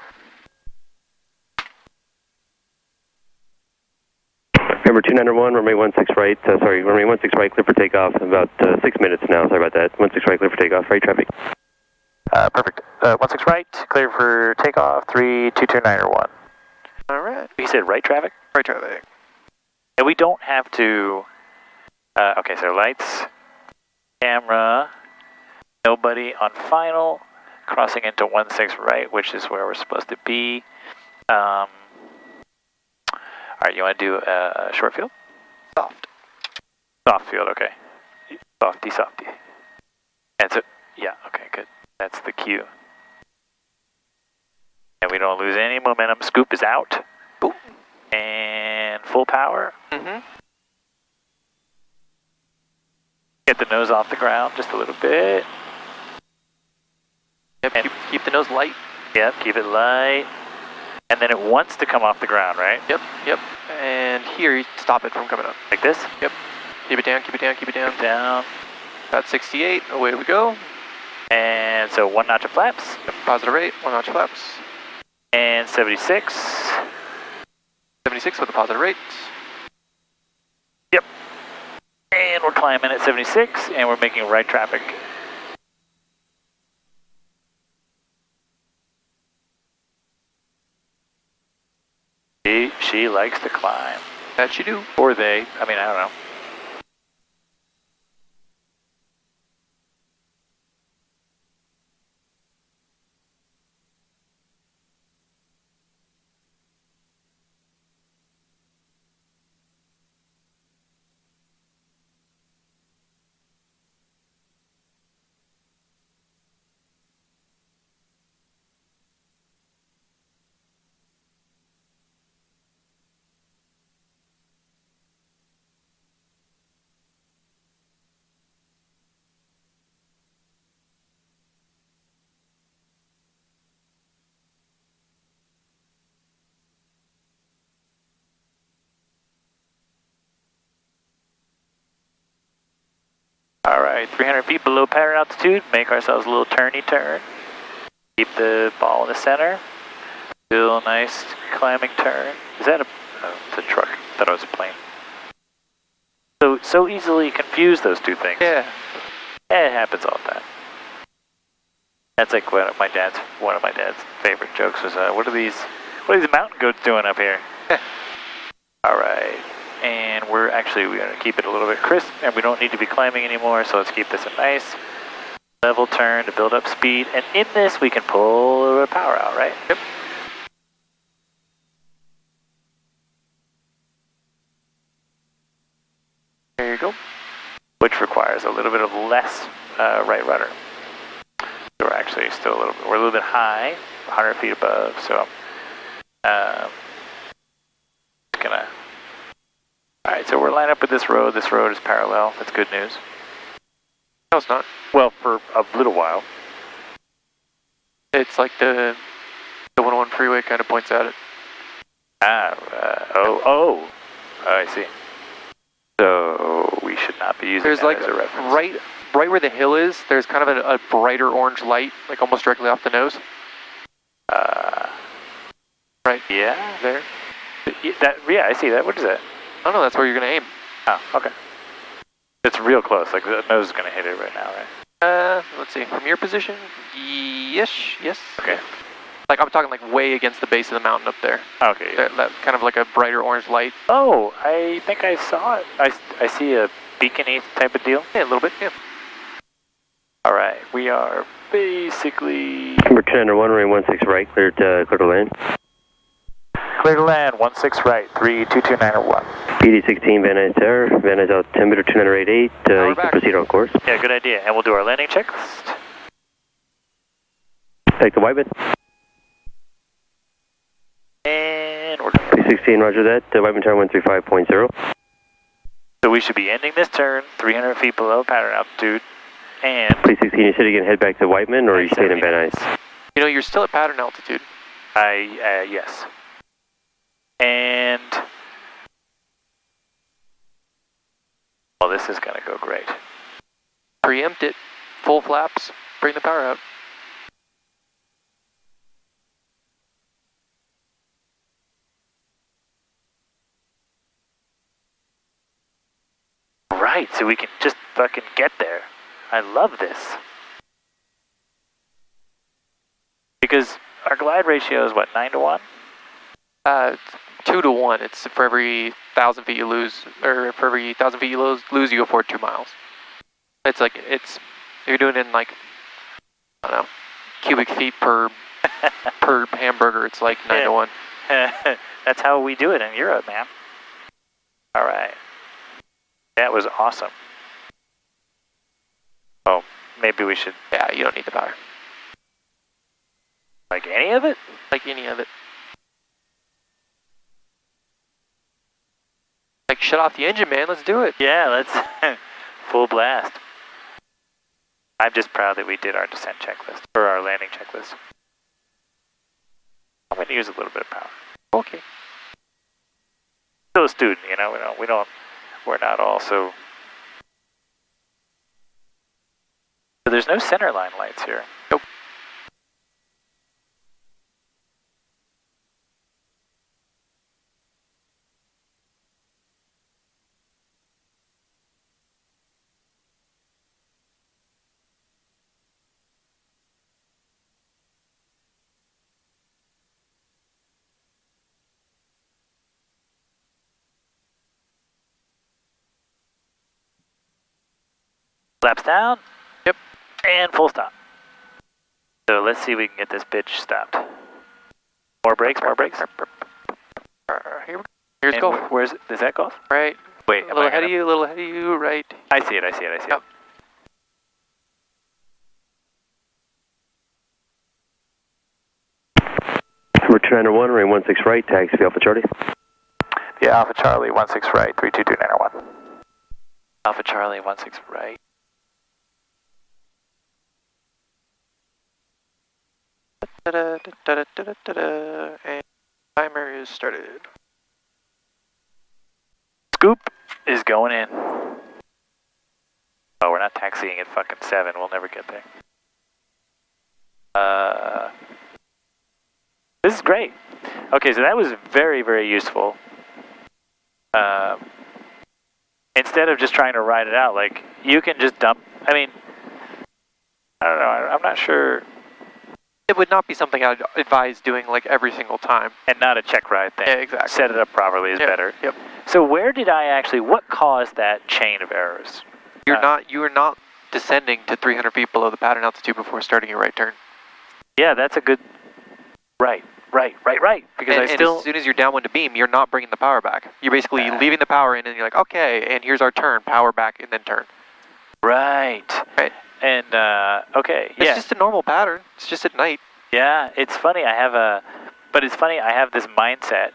Remember 291, runway 16 right, runway 16 right, clear for takeoff, about 6 minutes now, sorry about that. 16 right, clear for takeoff, right traffic. Perfect. 16 right, clear for takeoff, 322-901. Alright. You said right traffic? Right traffic. And we don't have to... okay, so lights, camera, nobody on final, crossing into 16 right, which is where we're supposed to be. Alright, you want to do a short field? Soft. Soft field, okay. Softy. And so, yeah, okay, good. That's the cue. And we don't lose any momentum. Scoop is out. Boom. And full power. Mm-hmm. Get the nose off the ground just a little bit. Yep, keep the nose light. Yep, keep it light. And then it wants to come off the ground, right? Yep. And here, you stop it from coming up. Like this? Yep. Keep it down. Down. About 68, away we go. And so 1 notch of flaps. Yep, positive rate, 1 notch flaps. And 76. 76 with a positive rate. Yep. And we're climbing at 76, and we're making right traffic. She likes to climb. That you do. Or they. I mean, I don't know. Alright, 300 feet below pattern altitude, make ourselves a little turny turn. Keep the ball in the center. Still a nice climbing turn. Is that a... Oh, it's a truck. I thought it was a plane. So easily confuse those two things. Yeah. It happens all the time. That's like one of my dad's favorite jokes was, what are these mountain goats doing up here? All right, and we're gonna keep it a little bit crisp, and we don't need to be climbing anymore. So let's keep this a nice level turn to build up speed. And in this, we can pull a little bit of power out, right? Yep. There you go. Which requires a little bit of less right rudder. So we're actually still we're a little bit high, 100 feet above. So all right, so we're lined up with this road. This road is parallel. That's good news. No, it's not. Well, for a little while. It's like the 101 freeway kind of points at it. I see. So we should not be using There's that like as a reference. right where the hill is, there's kind of a brighter orange light, like almost directly off the nose. Right. Yeah. There. Yeah, I see that. What is that? I don't know, that's where you're going to aim. Oh, okay. It's real close, like the nose is going to hit it right now, right? Let's see, from your position, yes. Okay. Like I'm talking like way against the base of the mountain up there. Okay. That kind of like a brighter orange light. Oh, I think I saw it. I see a beacon-y type of deal. Yeah, a little bit, yeah. All right, we are basically... Number 10 or 1, runway 16 right, clear to land. Clear to land, 16 right, 322901. PD 16, Van Nuys Tower, Van Nuys out 10 meter 2988, you can proceed on course. Yeah, good idea, and we'll do our landing checklist. Take the Whiteman. And we're done. PD 16, roger that, Whiteman Tower 135.0. So we should be ending this turn 300 feet below pattern altitude, and... Please 16, you said again head back to Whiteman, or are you staying in Van Nuys? You know, you're still at pattern altitude. Yes. And... well, this is going to go great. Preempt it, full flaps, bring the power out. Right, so we can just fucking get there. I love this. Because our glide ratio is what, 9 to 1? 2 to 1. It's for every 1,000 feet you lose, or for every 1,000 feet you lose, you go forward 2 miles. It's like, if you're doing it in like, I don't know, cubic feet per hamburger, it's like 9 to 1. That's how we do it in Europe, man. All right. That was awesome. Oh, maybe we should... yeah, you don't need the power. like any of it? Like any of it. Like, shut off the engine, man. Let's do it. Yeah, let's... full blast. I'm just proud that we did our descent checklist, or our landing checklist. I'm going to use a little bit of power. Okay. Still a student, you know, we're not all so... So there's no center line lights here. Nope. Flaps down. Yep. And full stop. So let's see if we can get this bitch stopped. More brakes, more brakes. Here we go. Here's And golf. Where's, is that golf? Right. Wait, A little ahead of you, a little ahead of you, right. I see it. Yep. Return 1, runway 16 right, taxi Alpha Charlie. Yeah, Alpha Charlie, 16 right, 32291. Alpha Charlie, 16 right. And timer is started. Scoop is going in. Oh, we're not taxiing at fucking 7. We'll never get there. This is great. Okay, so that was very, very useful. instead of just trying to ride it out, like, you can just dump, I mean, I don't know, I'm not sure. It would not be something I'd advise doing like every single time. And not a check ride thing. Yeah, exactly. Set it up properly is better. Yep. So where did what caused that chain of errors? You are not descending to 300 feet below the pattern altitude before starting your right turn. Yeah, that's a good, right. Because and as soon as you're downwind to beam, you're not bringing the power back. You're basically leaving the power in and you're like, okay, and here's our turn, power back and then turn. Right. And, okay, It's just a normal pattern. It's just at night. Yeah, it's funny. I have this mindset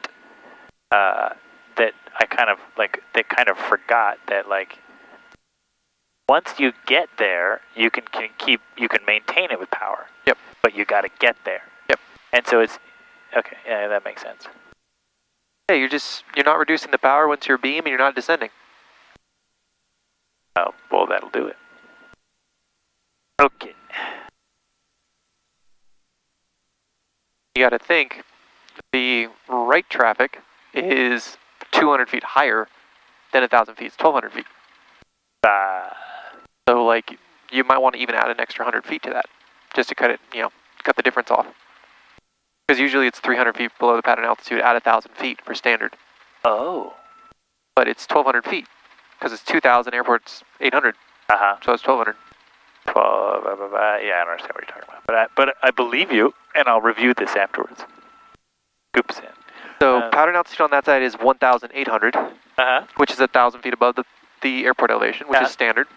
that I kind of forgot that, like, once you get there, you can maintain it with power. Yep. But you got to get there. Yep. And so it's okay. Yeah, that makes sense. Yeah, you're not reducing the power once you're beam and you're not descending. Oh, well, that'll do it. Okay. You got to think the right traffic is 200 feet higher than 1,000 feet. It's 1,200 feet. So, like, you might want to even add an extra 100 feet to that, just to cut the difference off. Because usually it's 300 feet below the pattern altitude at 1,000 feet for standard. Oh. But it's 1,200 feet, because it's 2,000, airport's 800. So it's 1,200. 12, yeah, I don't understand what you're talking about. But I believe you, and I'll review this afterwards. Scoops in. So pattern altitude on that side is 1,800, which is 1,000 feet above the airport elevation, which is standard.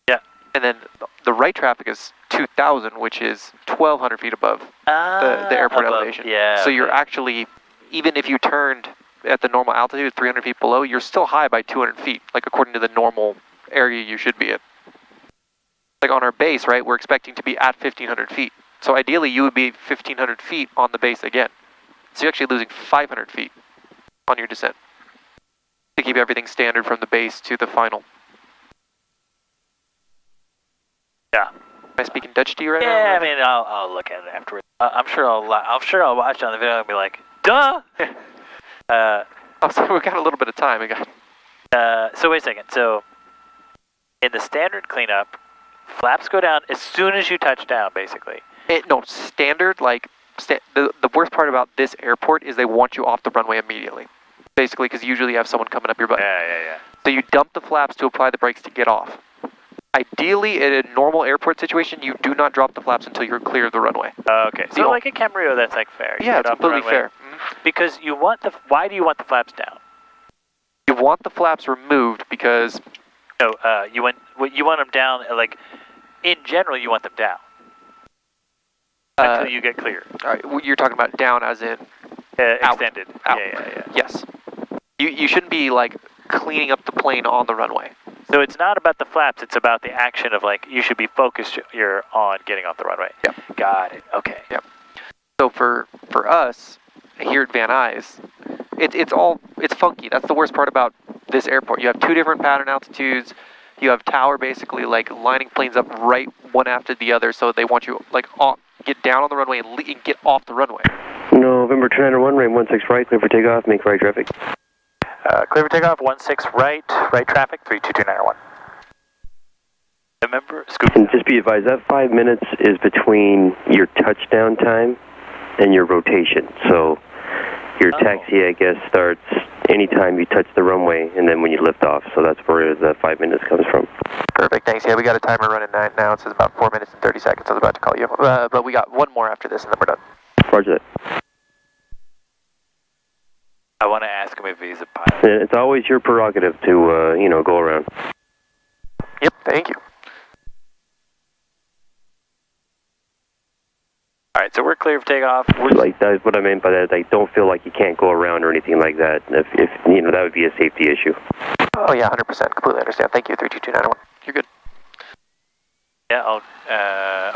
Yeah. And then the right traffic is 2,000, which is 1,200 feet above the airport elevation. Yeah. So you're actually, even if you turned at the normal altitude, 300 feet below, you're still high by 200 feet, like according to the normal area you should be in. Like on our base, right, we're expecting to be at 1,500 feet. So ideally, you would be 1,500 feet on the base again. So you're actually losing 500 feet on your descent to keep everything standard from the base to the final. Yeah. Am I speaking Dutch to you right now? Yeah, I mean, I'll look at it afterwards. I'm sure I'll watch it on the video and be like, duh! So we got a little bit of time. So wait a second. So in the standard cleanup, flaps go down as soon as you touch down, basically. No, standard, like, the worst part about this airport is they want you off the runway immediately. Basically, because usually you have someone coming up your butt. Yeah. So you dump the flaps to apply the brakes to get off. Ideally, in a normal airport situation, you do not drop the flaps until you're clear of the runway. Okay, so like a Camarillo, that's like fair. Yeah, it's completely fair. Because why do you want the flaps down? You want the flaps removed because... No, you want them down, like, in general, you want them down. Until you get clear. You're talking about down as in... extended. Out. Yeah. Yes. You shouldn't be, like, cleaning up the plane on the runway. So it's not about the flaps, it's about the action of, like, you should be focused on getting off the runway. Yep. Got it. Okay. Yep. So for us, here at Van Nuys, it's funky. That's the worst part about this airport. You have two different pattern altitudes. You have tower basically, like, lining planes up right one after the other, so they want you, like, get down on the runway and get off the runway. November 291, range 16 right, clear for takeoff, make right traffic. Clear for takeoff, 16 right traffic, 32291. Remember, scoop. And just be advised, that 5 minutes is between your touchdown time and your rotation. So your taxi, I guess, starts anytime you touch the runway and then when you lift off. So that's where the 5 minutes comes from. Perfect, thanks. Yeah, we got a timer running now. It says about 4 minutes and 30 seconds. I was about to call you. But we got one more after this and then we're done. Roger that. I want to ask him if he's a pilot. And it's always your prerogative to, go around. Yep, thank you. All right, so we're clear for takeoff. Like, that's what I meant by that. Like, don't feel like you can't go around or anything like that. If that would be a safety issue. Oh, yeah, 100%. Completely understand. Thank you, 32291. You're good. Yeah,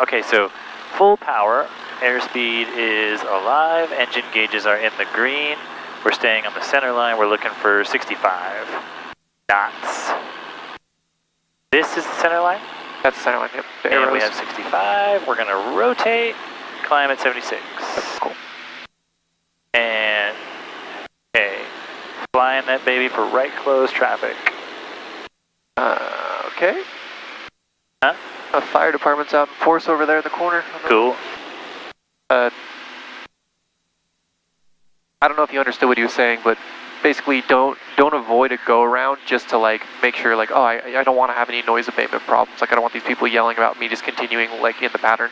okay, so full power. Airspeed is alive. Engine gauges are in the green. We're staying on the center line. We're looking for 65 knots. This is the center line? That's the center line, yep. And we have 65. We're going to rotate, climb at 76. Cool. And, okay, flying that baby for right close traffic. Okay. Huh? The fire department's out in force over there in the corner. Cool. I don't know if you understood what he was saying, but basically don't avoid a go around just to like make sure like, oh, I don't want to have any noise abatement problems. Like I don't want these people yelling about me just continuing like in the pattern.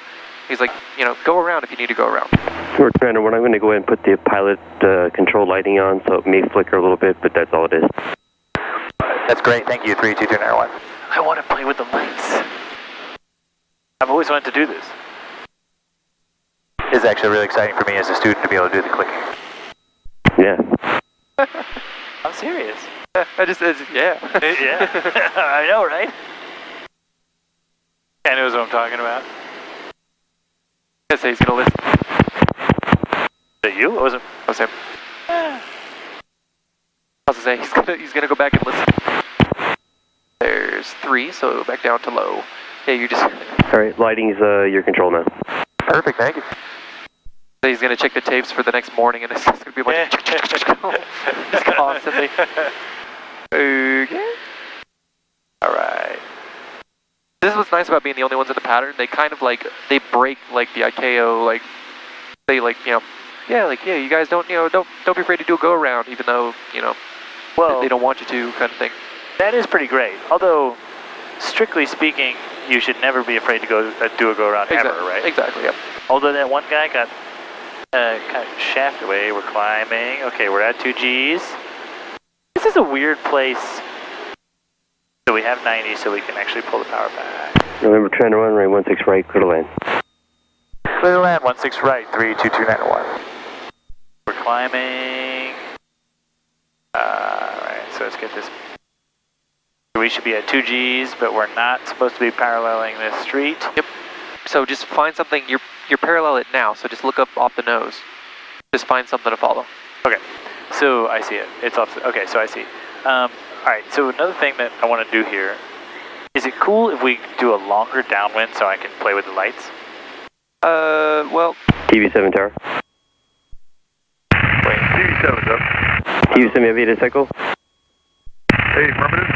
He's like, you know, go around if you need to go around. We're trying to, I'm going to go ahead and put the pilot control lighting on, so it may flicker a little bit, but that's all it is. That's great. Thank you, 32291. I want to play with the lights. I've always wanted to do this. It's actually really exciting for me as a student to be able to do the clicking. Yeah. I'm serious. Yeah. Yeah. I know, right? Guy knows what I'm talking about. I say he's gonna listen. Is it you? Or was it? That was him. I was gonna say he's gonna go back and listen. There's 3, so back down to low. Yeah, you just. All right, lighting's your control now. Perfect, thank you. So he's gonna check the tapes for the next morning, and it's just gonna be like just constantly. Okay. All right. This is what's nice about being the only ones in the pattern. They kind of like they break like the ICAO like they like you guys don't don't be afraid to do a go around even though well they don't want you to kind of thing. That is pretty great. Although strictly speaking, you should never be afraid to go do a go around ever, right? Exactly. Yep. Although that one guy got kind of shafted away. We're climbing. Okay, we're at 2 Gs. This is a weird place. So we have 90, so we can actually pull the power back. November trend runway 16 right, clear to land. Clear to land, 16 right, 32291. We're climbing. Alright, so let's get this. We should be at 2 Gs, but we're not supposed to be paralleling this street. Yep. So just find something, you're parallel it now, so just look up off the nose. Just find something to follow. Okay, so I see it. It's off. Okay, so I see. Alright, so another thing that I want to do here, is it cool if we do a longer downwind so I can play with the lights? Well. TV7 tower. Wait. TV7's up. TV7 Aviator Cycle. Hey, affirmative.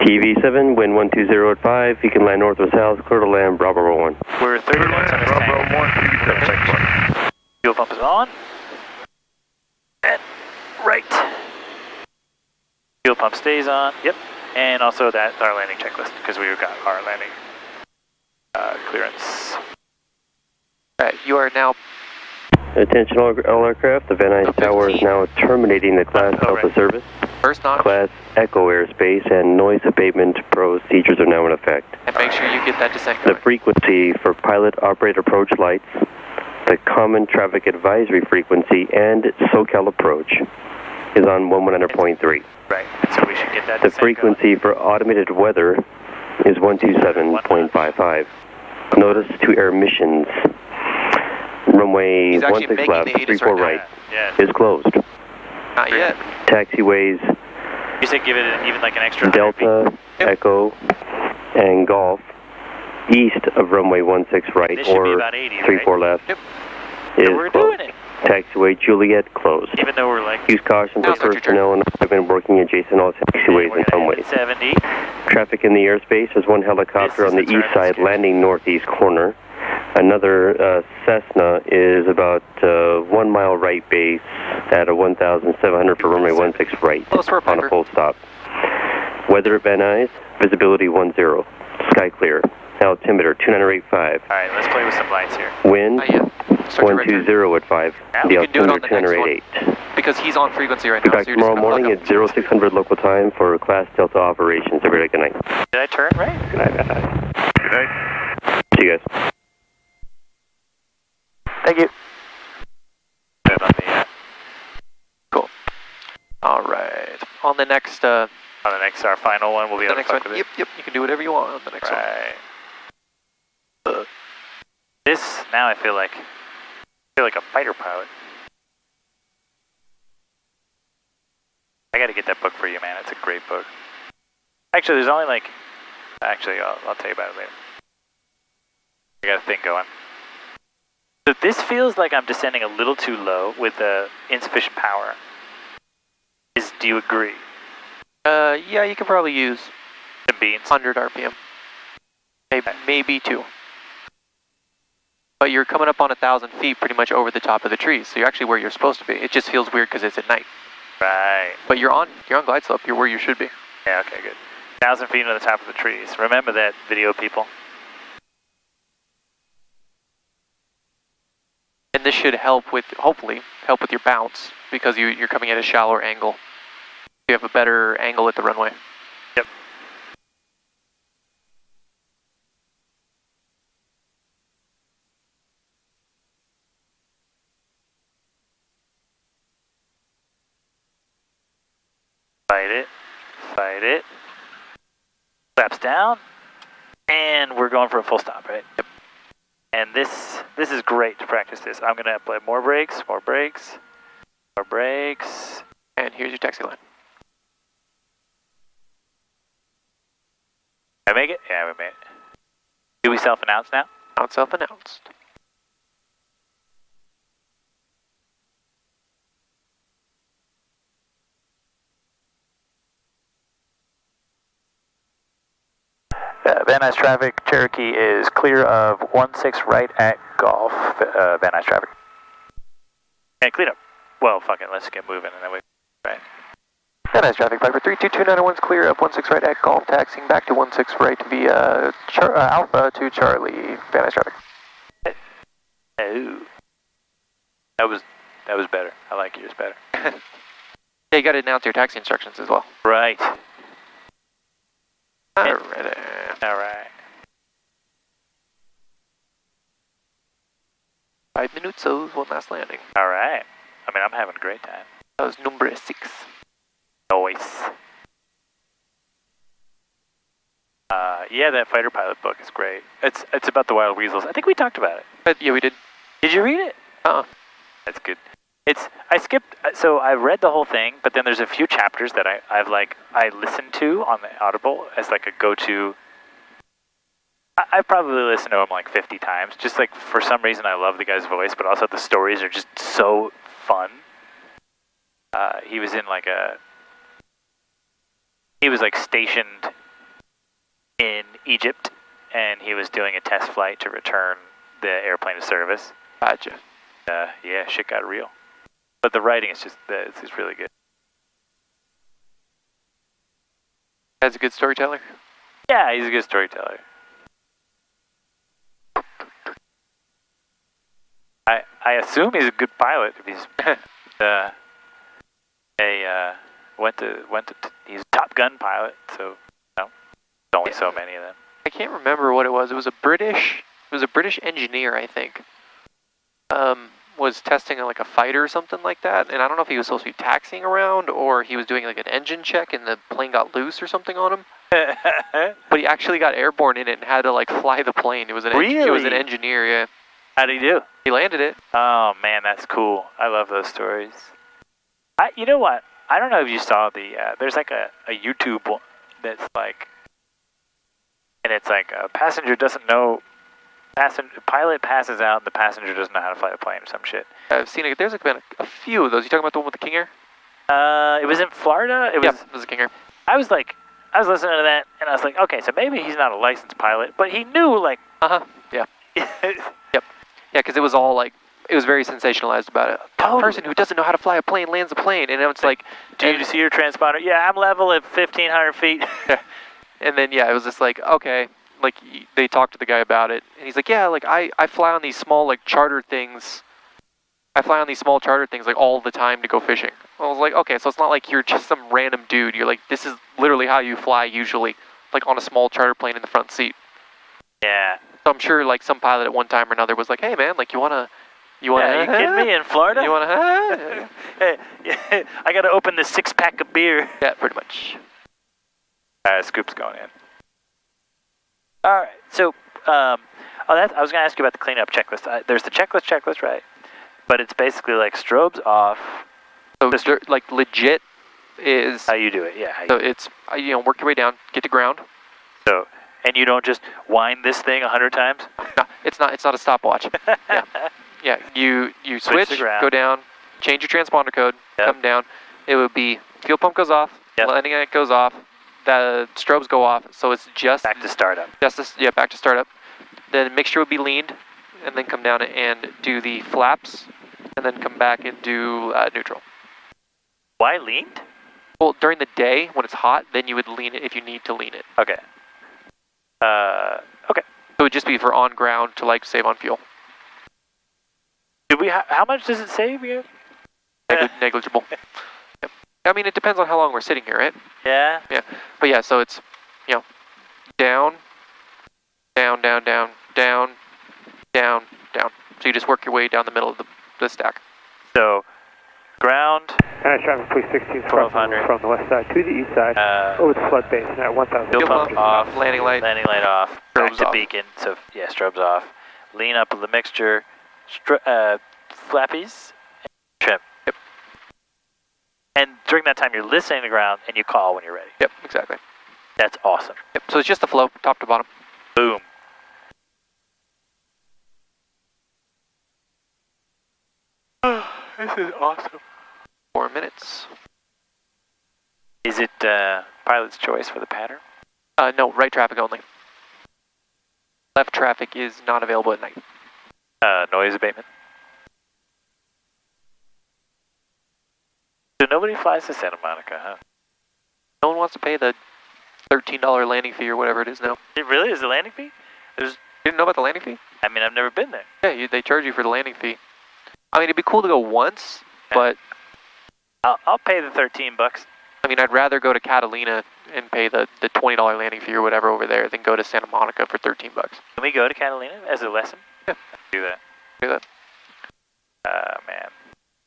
TV7, wind 120 at 5, you can land north or south, clear to land, Bravo 1. We're 30 minutes on this tank. Bravo 1, TV7. Fuel pump is on. And right. Fuel pump stays on, yep. And also that's our landing checklist, because we got our landing clearance. Alright, you are now... Attention all aircraft, the Van Nuys Tower is now terminating the Class Delta service. First notch. Class Echo airspace and noise abatement procedures are now in effect. And make sure you get that descent The going. frequency for pilot operator approach lights, the common traffic advisory frequency, and SoCal approach is on 100.3. Right, so we should get that The descent frequency for automated weather is 127.55. Notice to air missions. Runway 16 left, 34 right, is closed. Not yet. Taxiways You said give it even like an extra Delta, Echo, and Golf east of runway 16 right This should be or about 80, 34 left Yep. is So we're closed. doing it. Taxiway Juliet closed. Even though we're like... Use caution for Now start your personnel and equipment working adjacent all taxiways we're and gonna runways. hit 70. Traffic in the airspace is one helicopter This on is the the east side turn. landing northeast corner. Another Cessna is about 1 mile right base at a 1,700 for runway 16 right Close for a on a Piper. full stop. Weather at Van Nuys, visibility 10, sky clear, altimeter 2985, Alright, let's play with some lights here. wind Not yet. Start your return. 120 at 5, Now the we can do it on altimeter the next 2988. Because he's on frequency right Be now. back so you're just tomorrow gonna morning plug at 0600 local time for Class Delta operations. Everybody, good night. Did I turn right? Good night, Van Nuys. Good night. See you guys. Thank you. Good on the, Cool. Alright. On the next, on the next, our final one, we'll be the able to next fuck one. with it. Yep. You can do whatever you want on the next one. Right. This, now I feel like a fighter pilot. I gotta get that book for you, man. It's a great book. Actually, there's only like... Actually, I'll tell you about it later. I got a thing going. So this feels like I'm descending a little too low with insufficient power. Do you agree? Yeah, you can probably use... The and beans. 100 RPM. Maybe 2. But you're coming up on 1,000 feet pretty much over the top of the trees, so you're actually where you're supposed to be. It just feels weird because it's at night. Right. But you're on glide slope. You're where you should be. Yeah, okay, good. 1,000 feet to the top of the trees. Remember that, video people. And this should help with, hopefully, help with your bounce because you're coming at a shallower angle. You have a better angle at the runway. Yep. Fight it. Fight it. Flaps down. And we're going for a full stop, right? Yep. And this is great to practice this. I'm going to apply more brakes, more brakes, more brakes. And here's your taxi line. I make it? Yeah, we made it. Do we self-announce now? Not self-announced. Van Nuys traffic, Cherokee is clear of 16 right at Golf. Van Nuys traffic. And clean up. Well, fuck it, let's get moving and then we... Right. Van Nuys traffic, Viper 32291's clear of 16 right at Golf, taxiing back to 16 right via Alpha to Charlie. Van Nuys traffic. Oh. That was better. I like yours better. Yeah, you got to announce your taxi instructions as well. Right. Alright. Alright. 5 minutes, so one last landing. Alright. I mean, I'm having a great time. That was number 6. Nice. Yeah, that fighter pilot book is great. It's about the wild weasels. I think we talked about it. Yeah, we did. Did you read it? That's good. I skipped, so I read the whole thing, but then there's a few chapters that I listened to on the Audible as like a go-to. I've probably listened to him like 50 times, just like for some reason I love the guy's voice, but also the stories are just so fun. He was like stationed in Egypt, and he was doing a test flight to return the airplane to service. Gotcha. Yeah, shit got real. But the writing is just, it's really good. That's a good storyteller? Yeah, he's a good storyteller. I assume he's a good pilot if he's he's a Top Gun pilot, so there's only so many of them. I can't remember what it was. It was a British engineer, I think. Was testing like a fighter or something like that, and I don't know if he was supposed to be taxiing around or he was doing like an engine check and the plane got loose or something on him. But he actually got airborne in it and had to like fly the plane. It was an engineer, yeah. How'd he do? He landed it. Oh man, that's cool. I love those stories. You know what? I don't know if you saw there's like a YouTube one that's like, and it's like a passenger doesn't know. Pilot passes out and the passenger doesn't know how to fly the plane or some shit. I've seen it. There's like been a few of those. You talking about the one with the King Air? It was in Florida. It was a King Air. I was listening to that and I was like, okay, so maybe he's not a licensed pilot, but he knew like. Yeah. Yep. Yeah, because it was all like, it was very sensationalized about it. A person who doesn't know how to fly a plane lands a plane, and it's like, do you see your transponder? Yeah, I'm level at 1,500 feet. And then it was just like, okay. Like, they talked to the guy about it, and he's like, yeah, like, I fly on these small, like, charter things. I fly on these small charter things, like, all the time to go fishing. I was like, okay, so it's not like you're just some random dude. You're like, this is literally how you fly usually, like, on a small charter plane in the front seat. Yeah. So I'm sure, like, some pilot at one time or another was like, hey, man, like, you wanna... Yeah, you kidding me? In Florida? You wanna... Hey, I gotta open this 6-pack of beer. Yeah, pretty much. Scoop's going in. Alright, so, I was going to ask you about the cleanup checklist. There's the checklist, right? But it's basically like strobes off. So, like, legit is... How you do it, yeah. So it's, work your way down, get to ground. So, and you don't just wind this thing 100 times? No, it's not a stopwatch. Yeah. Yeah, you switch, go down, change your transponder code, come down. It would be, fuel pump goes off, landing light goes off, the strobes go off, so it's just Back to startup. back to startup. Then mixture would be leaned, and then come down and do the flaps, and then come back and do neutral. Why leaned? Well, during the day when it's hot, then you would lean it if you need to lean it. Okay. Okay. So it would just be for on ground to like save on fuel. Do we? How much does it save you? Negligible. Yep. I mean, it depends on how long we're sitting here, right? Yeah. Yeah. But yeah, so it's, down, down, down, down, down, down, down. So you just work your way down the middle of the stack. So, ground. Traffic police 16 from the west side to the east side. Over the flood basin at 1,000. Fuel pump off. Landing light. Landing light off. Back Strobes to off. beacon. So yeah, strobes off. Lean up the mixture. Flappies. Trim. Yep. And during that time, you're listening to ground and you call when you're ready. Yep, exactly. That's awesome. Yep. So it's just the flow, top to bottom. Boom. This is awesome. 4 minutes. Is it pilot's choice for the pattern? No, right traffic only. Left traffic is not available at night. Noise abatement. So nobody flies to Santa Monica, huh? No one wants to pay the $13 landing fee or whatever it is now. It really is a landing fee? You didn't know about the landing fee? I mean, I've never been there. Yeah, they charge you for the landing fee. I mean, it'd be cool to go once, but I'll pay the $13. I mean, I'd rather go to Catalina and pay the $20 landing fee or whatever over there than go to Santa Monica for $13. Can we go to Catalina as a lesson? Yeah. Do that. Do that. Man.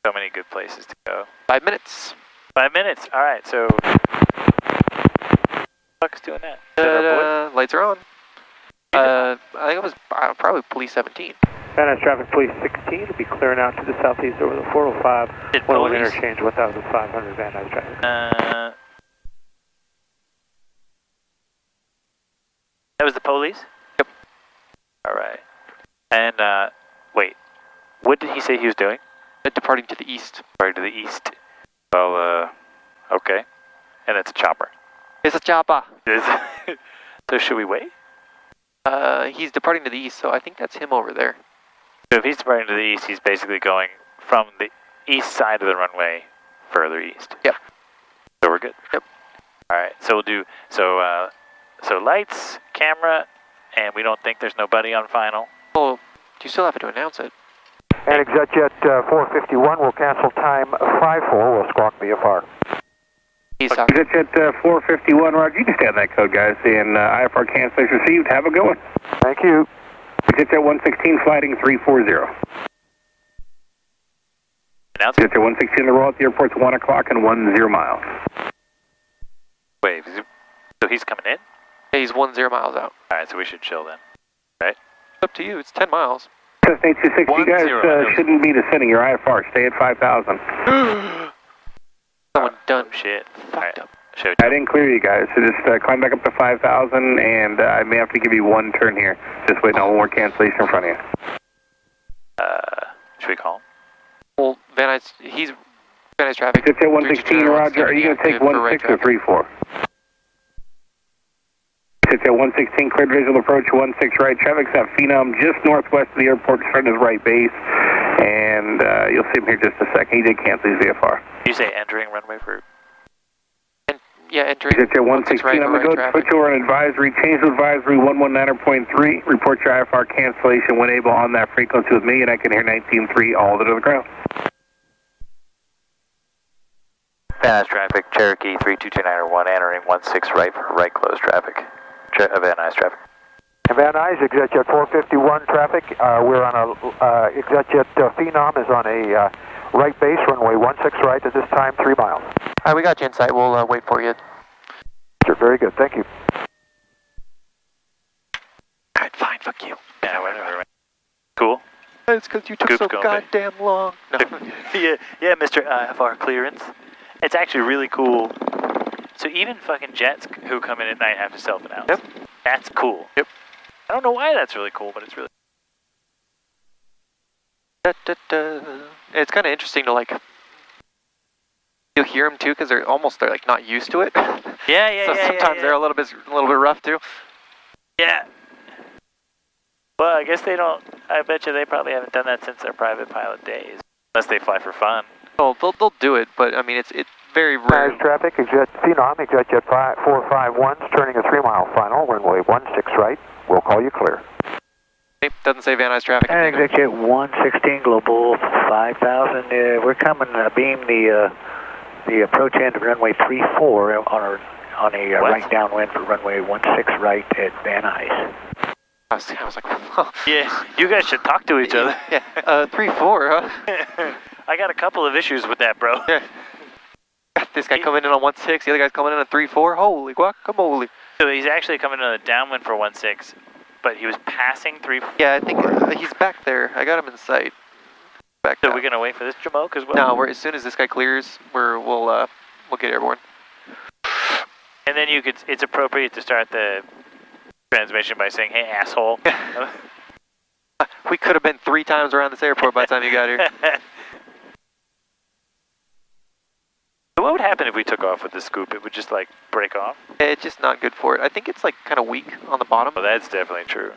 So many good places to go. 5 minutes. 5 minutes. All right, so... What's doing that? Is that our boy? Lights are on. I think it was probably police 17. Van Nuys traffic police 16 will be clearing out to the southeast over the 405. Did 101 police? interchange 1,500 Van Nuys traffic. That was the police? Yep. All right. And, wait. What did he say he was doing? Departing to the east. Departing to the east. Well, okay. And it's a chopper. It's a chopper. So should we wait? He's departing to the east, so I think that's him over there. So if he's departing to the east, he's basically going from the east side of the runway further east. Yep. So we're good. Yep. All right. So we'll do so lights, camera, and we don't think there's nobody on final. Well, you still have to announce it. And ExecJet 451 will cancel time 54. We'll squawk VFR. ExecJet 451, Roger. You can stay on that code, guys. And IFR cancellation received. Have a good one. Thank you. ExecJet 116, flighting 340. Announcement. ExecJet 116, the roll at the airport's 1 o'clock and 10 miles. Wait, so he's coming in? Yeah, he's 10 miles out. All right, so we should chill then, right? It's up to you. It's 10 miles. Cessna 260, you guys shouldn't be descending your IFR. Stay at 5,000. Someone done shit. fucked up. I didn't clear you guys, so just climb back up to 5,000, and I may have to give you one turn here. Just waiting on one more cancellation in front of you. Should we call him? Well, Van Nuys traffic. ExecJet 116, Roger. Are you going to take 16 or 34? ExecJet 116, cleared visual approach 16 right. Traffic's at Phenom, just northwest of the airport, starting his right base. And you'll see him here just a second. He did cancel his VFR. You say entering runway for... Yeah, entering. ExecJet 116, right, I'm going to go switch over on advisory, change to advisory 119.3, report your IFR cancellation when able on that frequency with me, and I can hear 19.3 all the way to the ground. Van Nuys traffic, Cherokee 32291, entering 16 right for right close traffic. Van Nuys traffic. Van Nuys, ExecJet 451 traffic. We're on a, ExecJet Phenom is on a right base, runway 16 right at this time, 3 miles. All right, we got you in sight. We'll wait for you. Sure, very good, thank you. All right, fine, fuck you. Yeah, whatever. Cool. It's because you took Coop's so going goddamn long. No. yeah, Mr. IFR clearance. It's actually really cool. So even fucking jets who come in at night have to self-announce. Yep. That's cool. Yep. I don't know why that's really cool, but it's really... Da, da, da. It's kind of interesting to like... You'll hear them too, because they're like not used to it. Yeah. So sometimes they're a little bit rough too. Yeah. Well, I guess they don't. I bet you they probably haven't done that since their private pilot days, unless they fly for fun. Oh, they'll do it, but I mean it's very rare. Nice traffic, Phenom, ExactJet 451's turning a 3-mile final, runway 16 right. We'll call you clear. It doesn't say Van Nuys traffic. ExactJet 116 Global 5000. We're coming beam the approach end of runway 34 on a right downwind for runway 16 right at Van Nuys. I was like, oh. Yeah, you guys should talk to each other. Yeah, 3-4, huh? I got a couple of issues with that, bro. Yeah. Got this guy coming in on 16, the other guy's coming in on 3-4. Holy guacamole. So he's actually coming in on a downwind for 16, but he was passing 3-4. Yeah, I think he's back there. I got him in sight. Back So down. we're gonna wait for this Jamoke as well? No, as soon as this guy clears, we'll get airborne. And then it's appropriate to start the transmission by saying, "Hey, asshole." We could have been 3 times around this airport by the time you got here. So what would happen if we took off with the scoop? It would just like break off? It's just not good for it. I think it's like kind of weak on the bottom. Well, that's definitely true.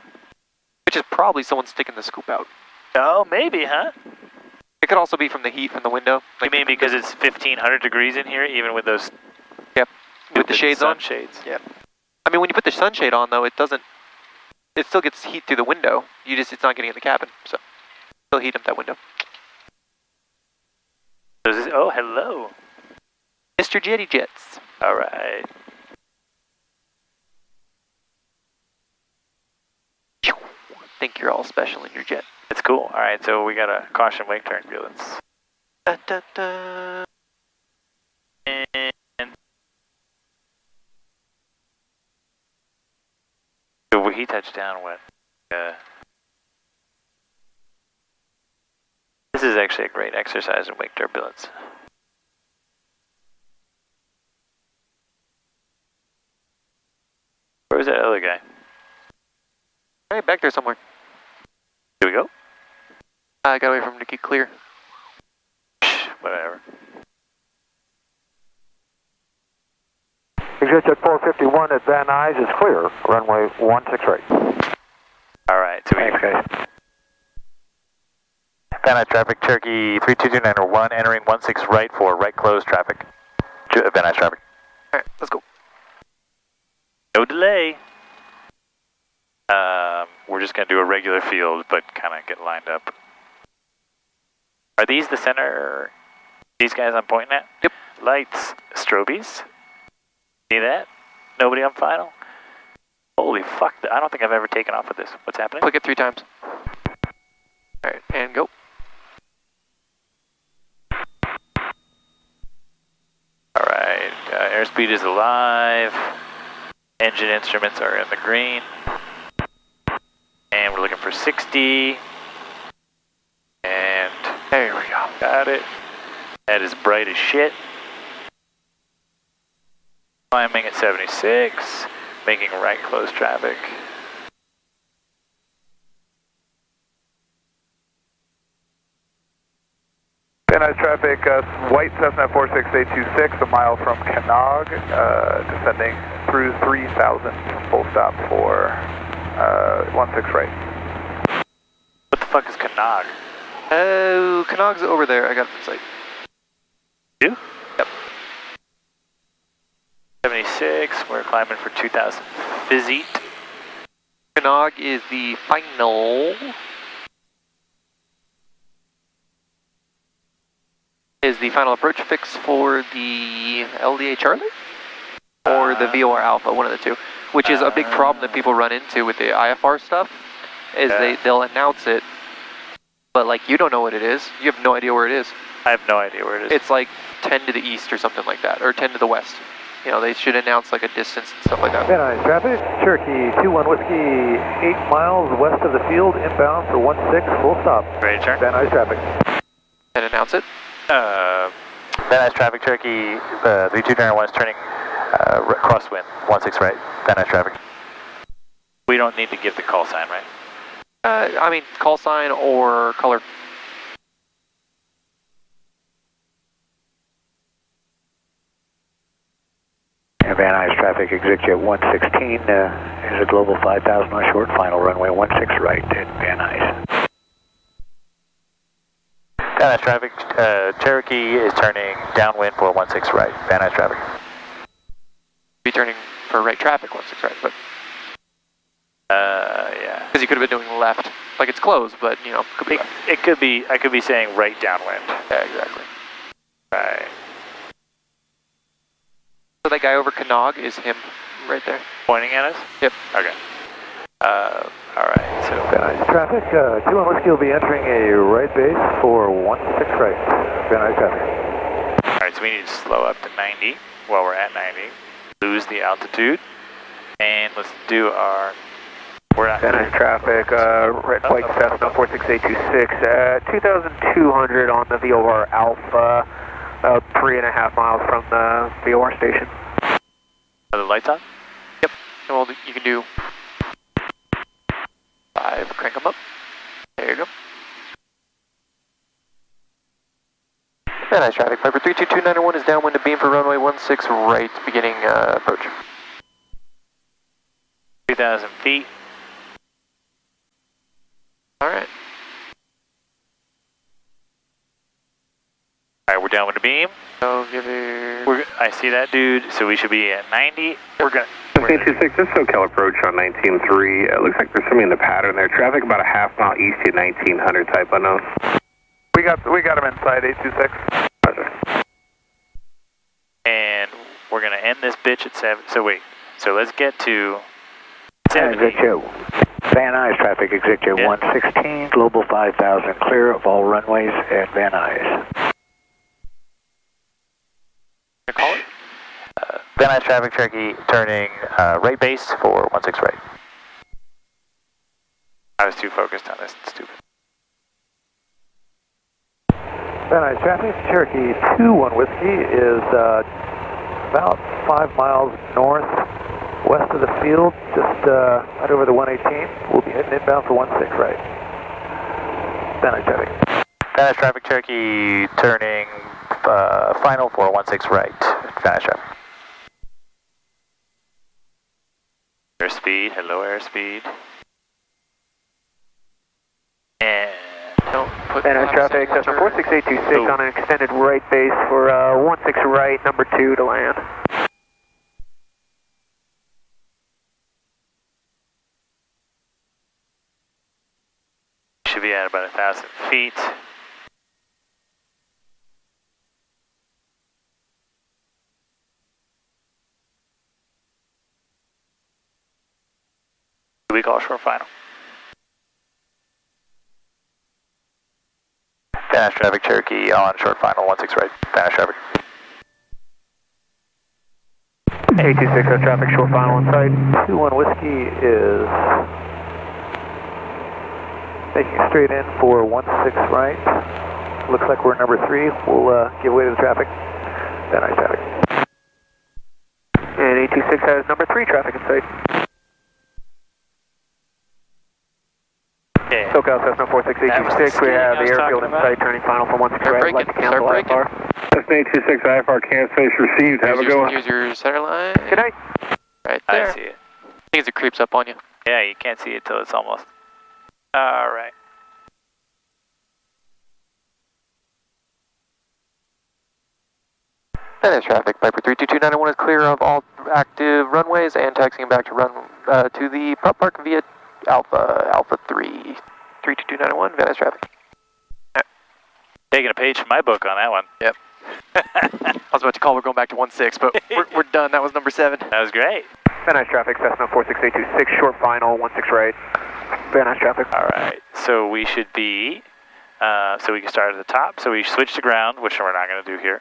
Which is probably someone sticking the scoop out. Oh, maybe, huh? It could also be from the heat from the window. Like, you mean because it's 1500 degrees in here, even with those... Yep. With the shades on? Shades. Yep. I mean, when you put the sunshade on, though, it still gets heat through the window. It's not getting in the cabin, so still heat up that window. Oh, hello. Mr. Jetty Jets. All right. Think you're all special in your jet. That's cool. All right, so we got a caution wake turbulence. Da, da, da. And so he touched down when... This is actually a great exercise in wake turbulence. Where was that other guy? Right back there somewhere. Here we go. I got away from him to keep clear. Whatever. ExactJet 451 at Van Nuys is clear, runway 16 right. All right, so Thanks, guys. Van Nuys traffic, Turkey 32291 entering 16 right for right close traffic. Van Nuys traffic. All right, let's go. No delay. We're just going to do a regular field, but kind of get lined up. Are these the center, these guys I'm pointing at? Yep. Lights, strobies. See that? Nobody on final? Holy fuck, I don't think I've ever taken off with this. What's happening? Click it 3 times. All right, and go. All right, airspeed is alive. Engine instruments are in the green. And we're looking for 60. And there we go. Got it. That is bright as shit. Climbing at 76. Making right close traffic. Van Nuys traffic, white Cessna 46826, a mile from KVNY, descending through 3000, full stop for 16 right. What the fuck is KVNY? Oh, KVNY's over there. I got it in sight. You? Yep. 76, we're climbing for 2000 feet. KVNY is the final. Is the final approach fix for the LDA Charlie? Or the VOR Alpha, one of the two. Which is a big problem that people run into with the IFR stuff, is they'll announce it, but like you don't know what it is. You have no idea where it is. I have no idea where it is. It's like 10 to the east or something like that, or 10 to the west. You know, they should announce like a distance and stuff like that. Van Nuys traffic, Cherokee 21 Whiskey, 8 miles west of the field, inbound for 16, full stop. Ready to turn? Van Nuys traffic. And announce it. Van Nuys traffic, Cherokee 3291 is turning crosswind, 16 right, Van Nuys traffic. We don't need to give the call sign, right? I mean, call sign or color. Van Nuys traffic, exit jet 116 is a global 5,000 on short, final runway 16 right at Van Nuys. Van Nuys traffic, Cherokee is turning downwind for 16 right. Van Nuys traffic. Be turning for right traffic 16 right, but yeah. because you could have been doing left, like it's closed, but you know, could be left. It could be. I could be saying right downwind. Yeah, exactly. Right. So that guy over Kanawha is him, right there. Pointing at us. Yep. Okay. All right. So. Van Nuys traffic, 21 Whiskey will be entering a right base for 16 right. Van Nuys traffic. All right. So we need to slow up to 90 while we're at 90. Lose the altitude, and let's do our. We're not. Van Nuys traffic, red flight Cessna 46826, 2,200 on the VOR Alpha, about 3.5 miles from the VOR station. Are the lights on? Yep. Well, you can do 5, crank them up. There you go. Van Nuys traffic, Piper 32291 is downwind to beam for runway 16 right, beginning approach. 2,000 feet. Alright. Alright, we're downwind to beam. So give it... I see that dude, so we should be at 90. We're gonna... 1526, this is SoCal approach on 19.3. It looks like there's something in the pattern there. Traffic about a half mile east to 1900 type unknown. We got him inside 826. Roger. And we're gonna end this bitch at 7. So wait. So let's get to 70. Exit jet Van Nuys traffic, exit jet 116, global 5,000 clear of all runways at Van Nuys. Call it. Van Nuys traffic, Cherokee turning right base for 16 right. I was too focused on this. Stupid. Van Nuys traffic, Cherokee 21 Whiskey is about 5 miles north west of the field, just right over the 118. We'll be heading inbound for 16 right. Van Nuys traffic. Van Nuys traffic, Cherokee turning final for 16 right. Van Nuys traffic. Airspeed, hello airspeed. And Don't put Van Nuys traffic, Cessna 46826 on an extended right base for 16 right, number 2 to land. should be at about 1,000 feet. We call short final. Van Nuys traffic, Cherokee on short final, 16 right. Van Nuys traffic. 826 traffic, short final on site. 21 Whiskey is making a straight in for 16 right. Looks like we're number 3. We'll give way to the traffic. Van Nuys traffic. And 826 has number 3 traffic in sight. Okay. SoCal Cessna 46826, we have the airfield in sight, turning final for 16 right. Like to cancel IFR. Cessna 826 IFR cancellation received. Have a go. Here's your center line. Good night. Right there. I see it. I think as it creeps up on you. Yeah, you can't see it till it's almost. All right. That is traffic. Piper 32291 is clear of all active runways and taxiing back to to the prop park via Alpha 3. 32291, Van Nuys traffic. Taking a page from my book on that one. Yep. I was about to call, we're going back to 16, but we're done. That was number 7. That was great. Van Nuys traffic, Cessna 46826, short final, 16 right. Van Nuys traffic. All right. So we should be, so we can start at the top. So we switch to ground, which we're not going to do here.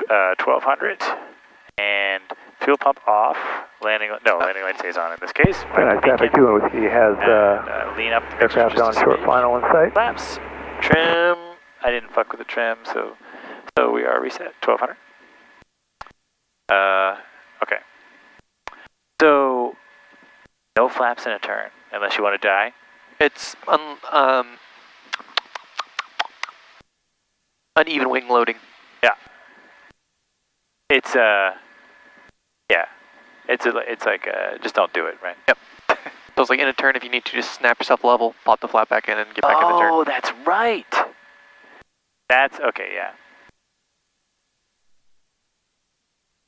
1200 and fuel pump off. Landing light stays on in this case. Van Nuys traffic 21 Whiskey has lean up. aircraft on short final in sight. Flaps. Trim. I didn't fuck with the trim, so we are reset. 1200. Okay. So no flaps in a turn unless you want to die. It's uneven wing loading. Yeah. It's Yeah. It's like, just don't do it, right? Yep. So it's like in a turn, if you need to just snap yourself level, pop the flat back in and get back in the turn. Oh, that's right. That's, okay, yeah. Is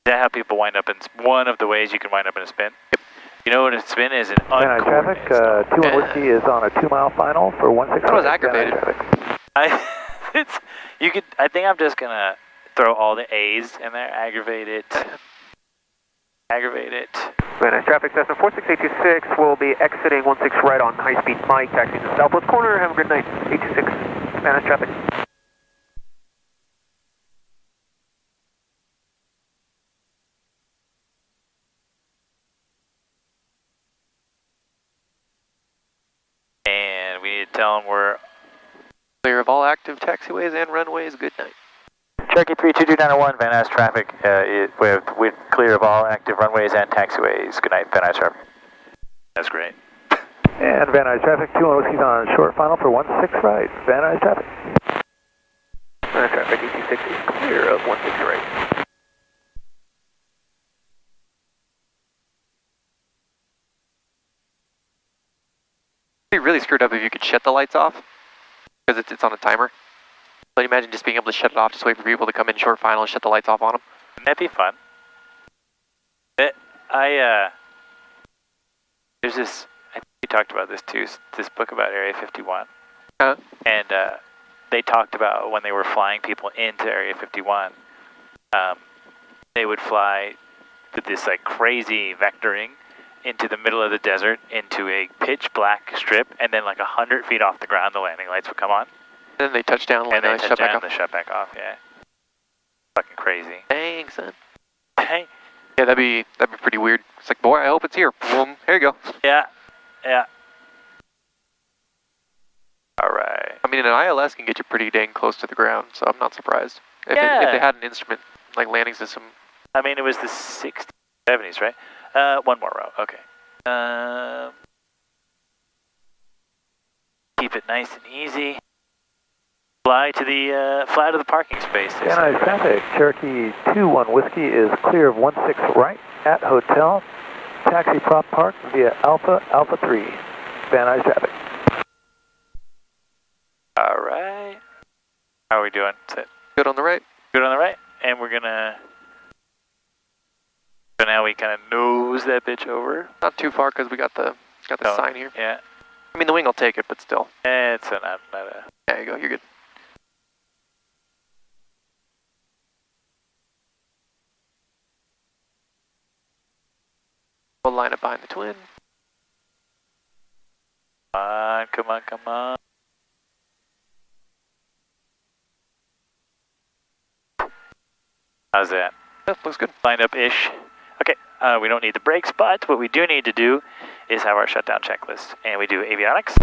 that how people wind up in, one of the ways you can wind up in a spin? Yep. You know what a spin is? An Van Nuys traffic, uncoordinated 2 on whiskey is on a 2 mile final for 16. I was aggravated. I think I'm just gonna throw all the A's in there. Aggravate it. Aggravate it. Van Nuys traffic, Cessna 46826 will be exiting 16 right on high speed Mike, taxiing to the southwest corner. Have a good night. 826, Van Nuys traffic. And we need to tell them we're Clear of all active taxiways and runways. Good night. Cherokee 32291, Van Nuys traffic. We're clear of all active runways and taxiways. Good night, Van Nuys traffic. That's great. And Van Nuys traffic, 2 on whiskey's on short final for 16 right. Van Nuys traffic. Van Nuys traffic, 826 is clear of 16 right. It'd be really screwed up if you could shut the lights off, because it's on a timer. But imagine just being able to shut it off, just wait for people to come in short final and shut the lights off on them. That'd be fun. There's this, I think we talked about this too, this book about Area 51. Huh? And they talked about when they were flying people into Area 51, they would fly with this like crazy vectoring into the middle of the desert, into a pitch black strip, and then like 100 feet off the ground, the landing lights would come on. Then they touch down, and then shut back off. They shut back off, yeah. Fucking crazy. Dang, son. Hey. Yeah, that'd be pretty weird. It's like, boy, I hope it's here. Boom, here you go. Yeah, yeah. All right. I mean, an ILS can get you pretty dang close to the ground, so I'm not surprised. If they had an instrument, like landing system. I mean, it was the 60s, 70s, right? One more row, okay. Keep it nice and easy. Fly to the parking space. Van Nuys traffic, Cherokee 2-1 whiskey is clear of 16 right at hotel. Taxi prop park via Alpha 3. Van Nuys traffic. All right. How are we doing? Good on the right. Good on the right. And we're gonna. So now we kind of nose that bitch over. Not too far because we got the sign here. Yeah. I mean, the wing will take it, but still. It's not a. There you go. You're good. We'll line up behind the twin. Come on, come on. How's that? Yeah, looks good. Lined up-ish. Okay, we don't need the brakes, but what we do need to do is have our shutdown checklist. And we do avionics.